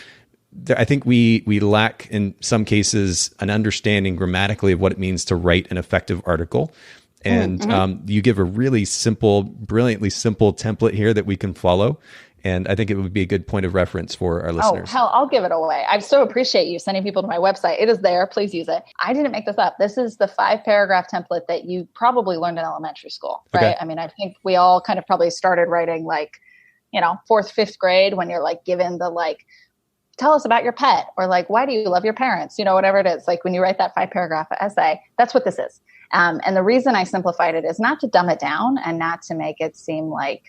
I think we lack in some cases an understanding grammatically of what it means to write an effective article. And you give a really simple, brilliantly simple template here that we can follow. And I think it would be a good point of reference for our listeners. Oh, hell, I'll give it away. I so appreciate you sending people to my website. It is there. Please use it. I didn't make this up. This is the 5-paragraph template that you probably learned in elementary school, right? Okay. I mean, I think we all kind of probably started writing like, 4th, 5th grade, when you're like given the like, tell us about your pet, or like, why do you love your parents? Whatever it is. Like when you write that 5-paragraph essay, that's what this is. And the reason I simplified it is not to dumb it down and not to make it seem like,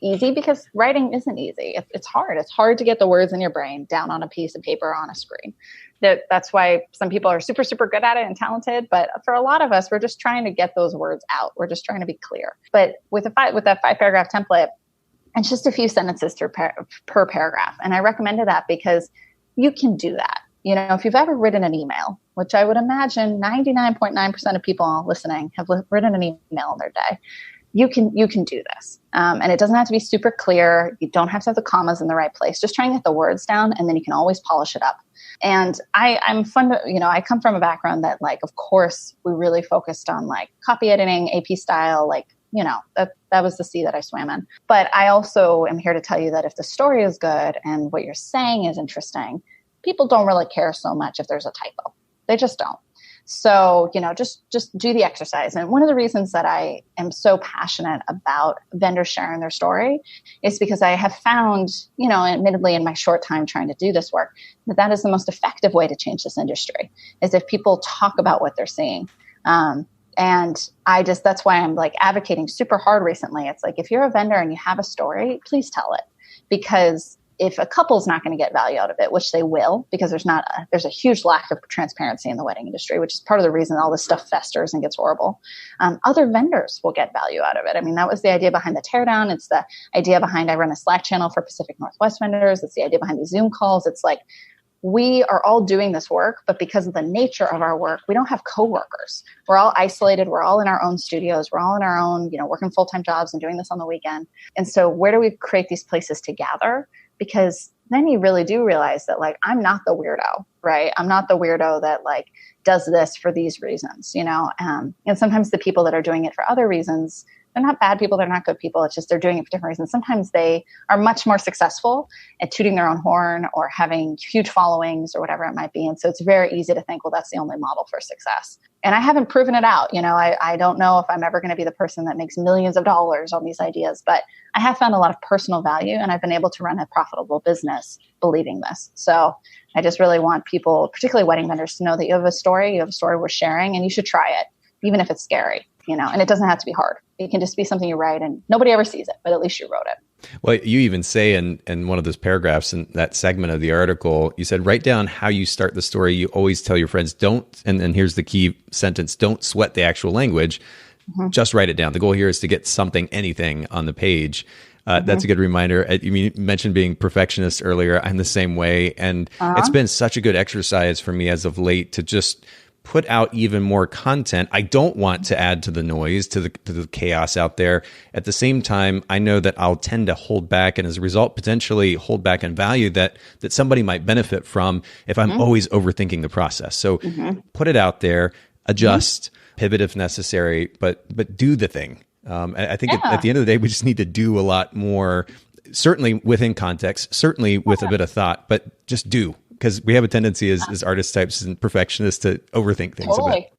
easy, because writing isn't easy. It's hard. It's hard to get the words in your brain down on a piece of paper on a screen. That's why some people are super, super good at it and talented. But for a lot of us, we're just trying to get those words out. We're just trying to be clear. But with that 5-paragraph template, it's just a few sentences per paragraph. And I recommended that because you can do that. If you've ever written an email, which I would imagine 99.9% of people listening have written an email in their day, you can do this. And it doesn't have to be super clear. You don't have to have the commas in the right place. Just try and get the words down, and then you can always polish it up. And I'm I come from a background that, like, of course, we really focused on like copy editing, AP style, like, that was the sea that I swam in. But I also am here to tell you that if the story is good and what you're saying is interesting, people don't really care so much if there's a typo. They just don't. So, just do the exercise. And one of the reasons that I am so passionate about vendors sharing their story is because I have found, admittedly in my short time trying to do this work, that is the most effective way to change this industry, is if people talk about what they're seeing. And that's why I'm like advocating super hard recently. It's like, if you're a vendor and you have a story, please tell it, because if a couple's not going to get value out of it, which they will, because there's a huge lack of transparency in the wedding industry, which is part of the reason all this stuff festers and gets horrible. Other vendors will get value out of it. I mean, that was the idea behind the teardown. It's the idea behind, I run a Slack channel for Pacific Northwest vendors. It's the idea behind these Zoom calls. It's like, we are all doing this work, but because of the nature of our work, we don't have coworkers. We're all isolated. We're all in our own studios. We're all in our own, working full-time jobs and doing this on the weekend. And so where do we create these places to gather? Because then you really do realize that, like, I'm not the weirdo, right? I'm not the weirdo that like does this for these reasons, and sometimes the people that are doing it for other reasons, they're not bad people. They're not good people. It's just, they're doing it for different reasons. Sometimes they are much more successful at tooting their own horn or having huge followings or whatever it might be. And so it's very easy to think, well, that's the only model for success. And I haven't proven it out. I don't know if I'm ever going to be the person that makes millions of dollars on these ideas, but I have found a lot of personal value, and I've been able to run a profitable business believing this. So I just really want people, particularly wedding vendors, to know that you have a story worth sharing, and you should try it, even if it's scary, and it doesn't have to be hard. It can just be something you write and nobody ever sees it, but at least you wrote it. Well, you even say in one of those paragraphs in that segment of the article, you said, write down how you start the story. You always tell your friends, and here's the key sentence, don't sweat the actual language. Just write it down. The goal here is to get anything on the page. That's a good reminder. You mentioned being perfectionist earlier. I'm the same way. And it's been such a good exercise for me as of late to just put out even more content. I don't want to add to the noise, to the chaos out there. At the same time, I know that I'll tend to hold back, and as a result, potentially hold back in value that somebody might benefit from if I'm always overthinking the process. So put it out there, adjust, pivot if necessary, but do the thing. I think at the end of the day, we just need to do a lot more, certainly within context, certainly with a bit of thought, but just do. Because we have a tendency as artist types and perfectionists to overthink things a bit.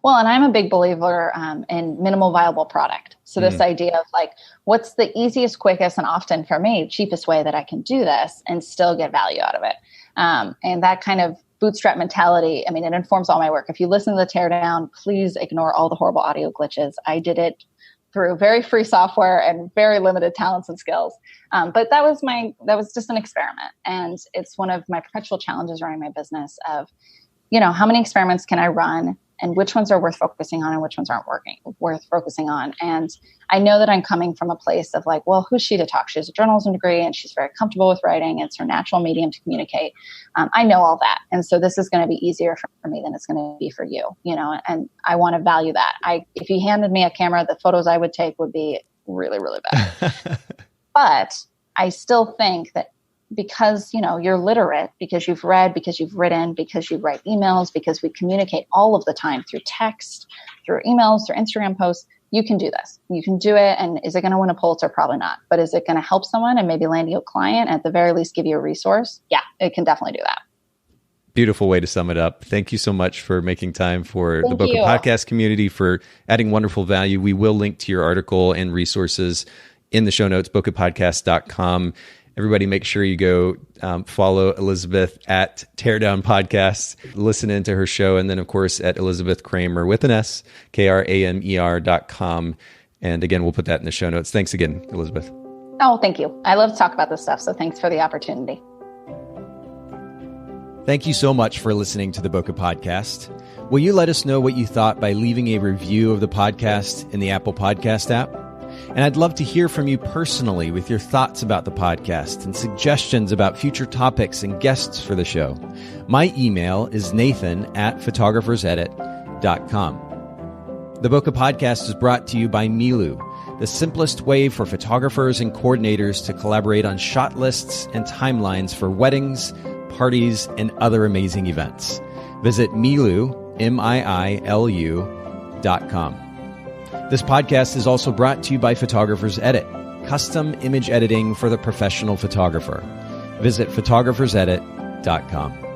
Well, and I'm a big believer in minimal viable product. So this idea of like, what's the easiest, quickest, and often for me, cheapest way that I can do this and still get value out of it. And that kind of bootstrap mentality, I mean, it informs all my work. If you listen to the teardown, please ignore all the horrible audio glitches. I did it through very free software and very limited talents and skills. But that was just an experiment. And it's one of my perpetual challenges running my business of, how many experiments can I run and which ones are worth focusing on and which ones aren't worth focusing on. And I know that I'm coming from a place of like, well, who's she to talk? She has a journalism degree and she's very comfortable with writing. It's her natural medium to communicate. I know all that. And so this is going to be easier for me than it's going to be for you, and I want to value that. If you handed me a camera, the photos I would take would be really, really bad. But I still think that because, you're literate, because you've read, because you've written, because you write emails, because we communicate all of the time through text, through emails, through Instagram posts, you can do this. You can do it. And is it going to win a Pulitzer? Probably not. But is it going to help someone and maybe land you a client, and at the very least give you a resource? Yeah, it can definitely do that. Beautiful way to sum it up. Thank you so much for making time for the Bokeh Podcast community, for adding wonderful value. We will link to your article and resources in the show notes, bokehpodcast.com. Everybody make sure you go follow Elisabeth at Teardown Podcast, listen into her show, and then, of course, at Elisabeth Kramer with an S, KRAMER.com. And again, we'll put that in the show notes. Thanks again, Elisabeth. Oh, thank you. I love to talk about this stuff, so thanks for the opportunity. Thank you so much for listening to the Bokeh Podcast. Will you let us know what you thought by leaving a review of the podcast in the Apple Podcast app? And I'd love to hear from you personally with your thoughts about the podcast and suggestions about future topics and guests for the show. My email is nathan@photographersedit.com. The Bokeh Podcast is brought to you by Milu, the simplest way for photographers and coordinators to collaborate on shot lists and timelines for weddings, parties, and other amazing events. Visit Milu, MIILU.com. This podcast is also brought to you by Photographers Edit, custom image editing for the professional photographer. Visit photographersedit.com.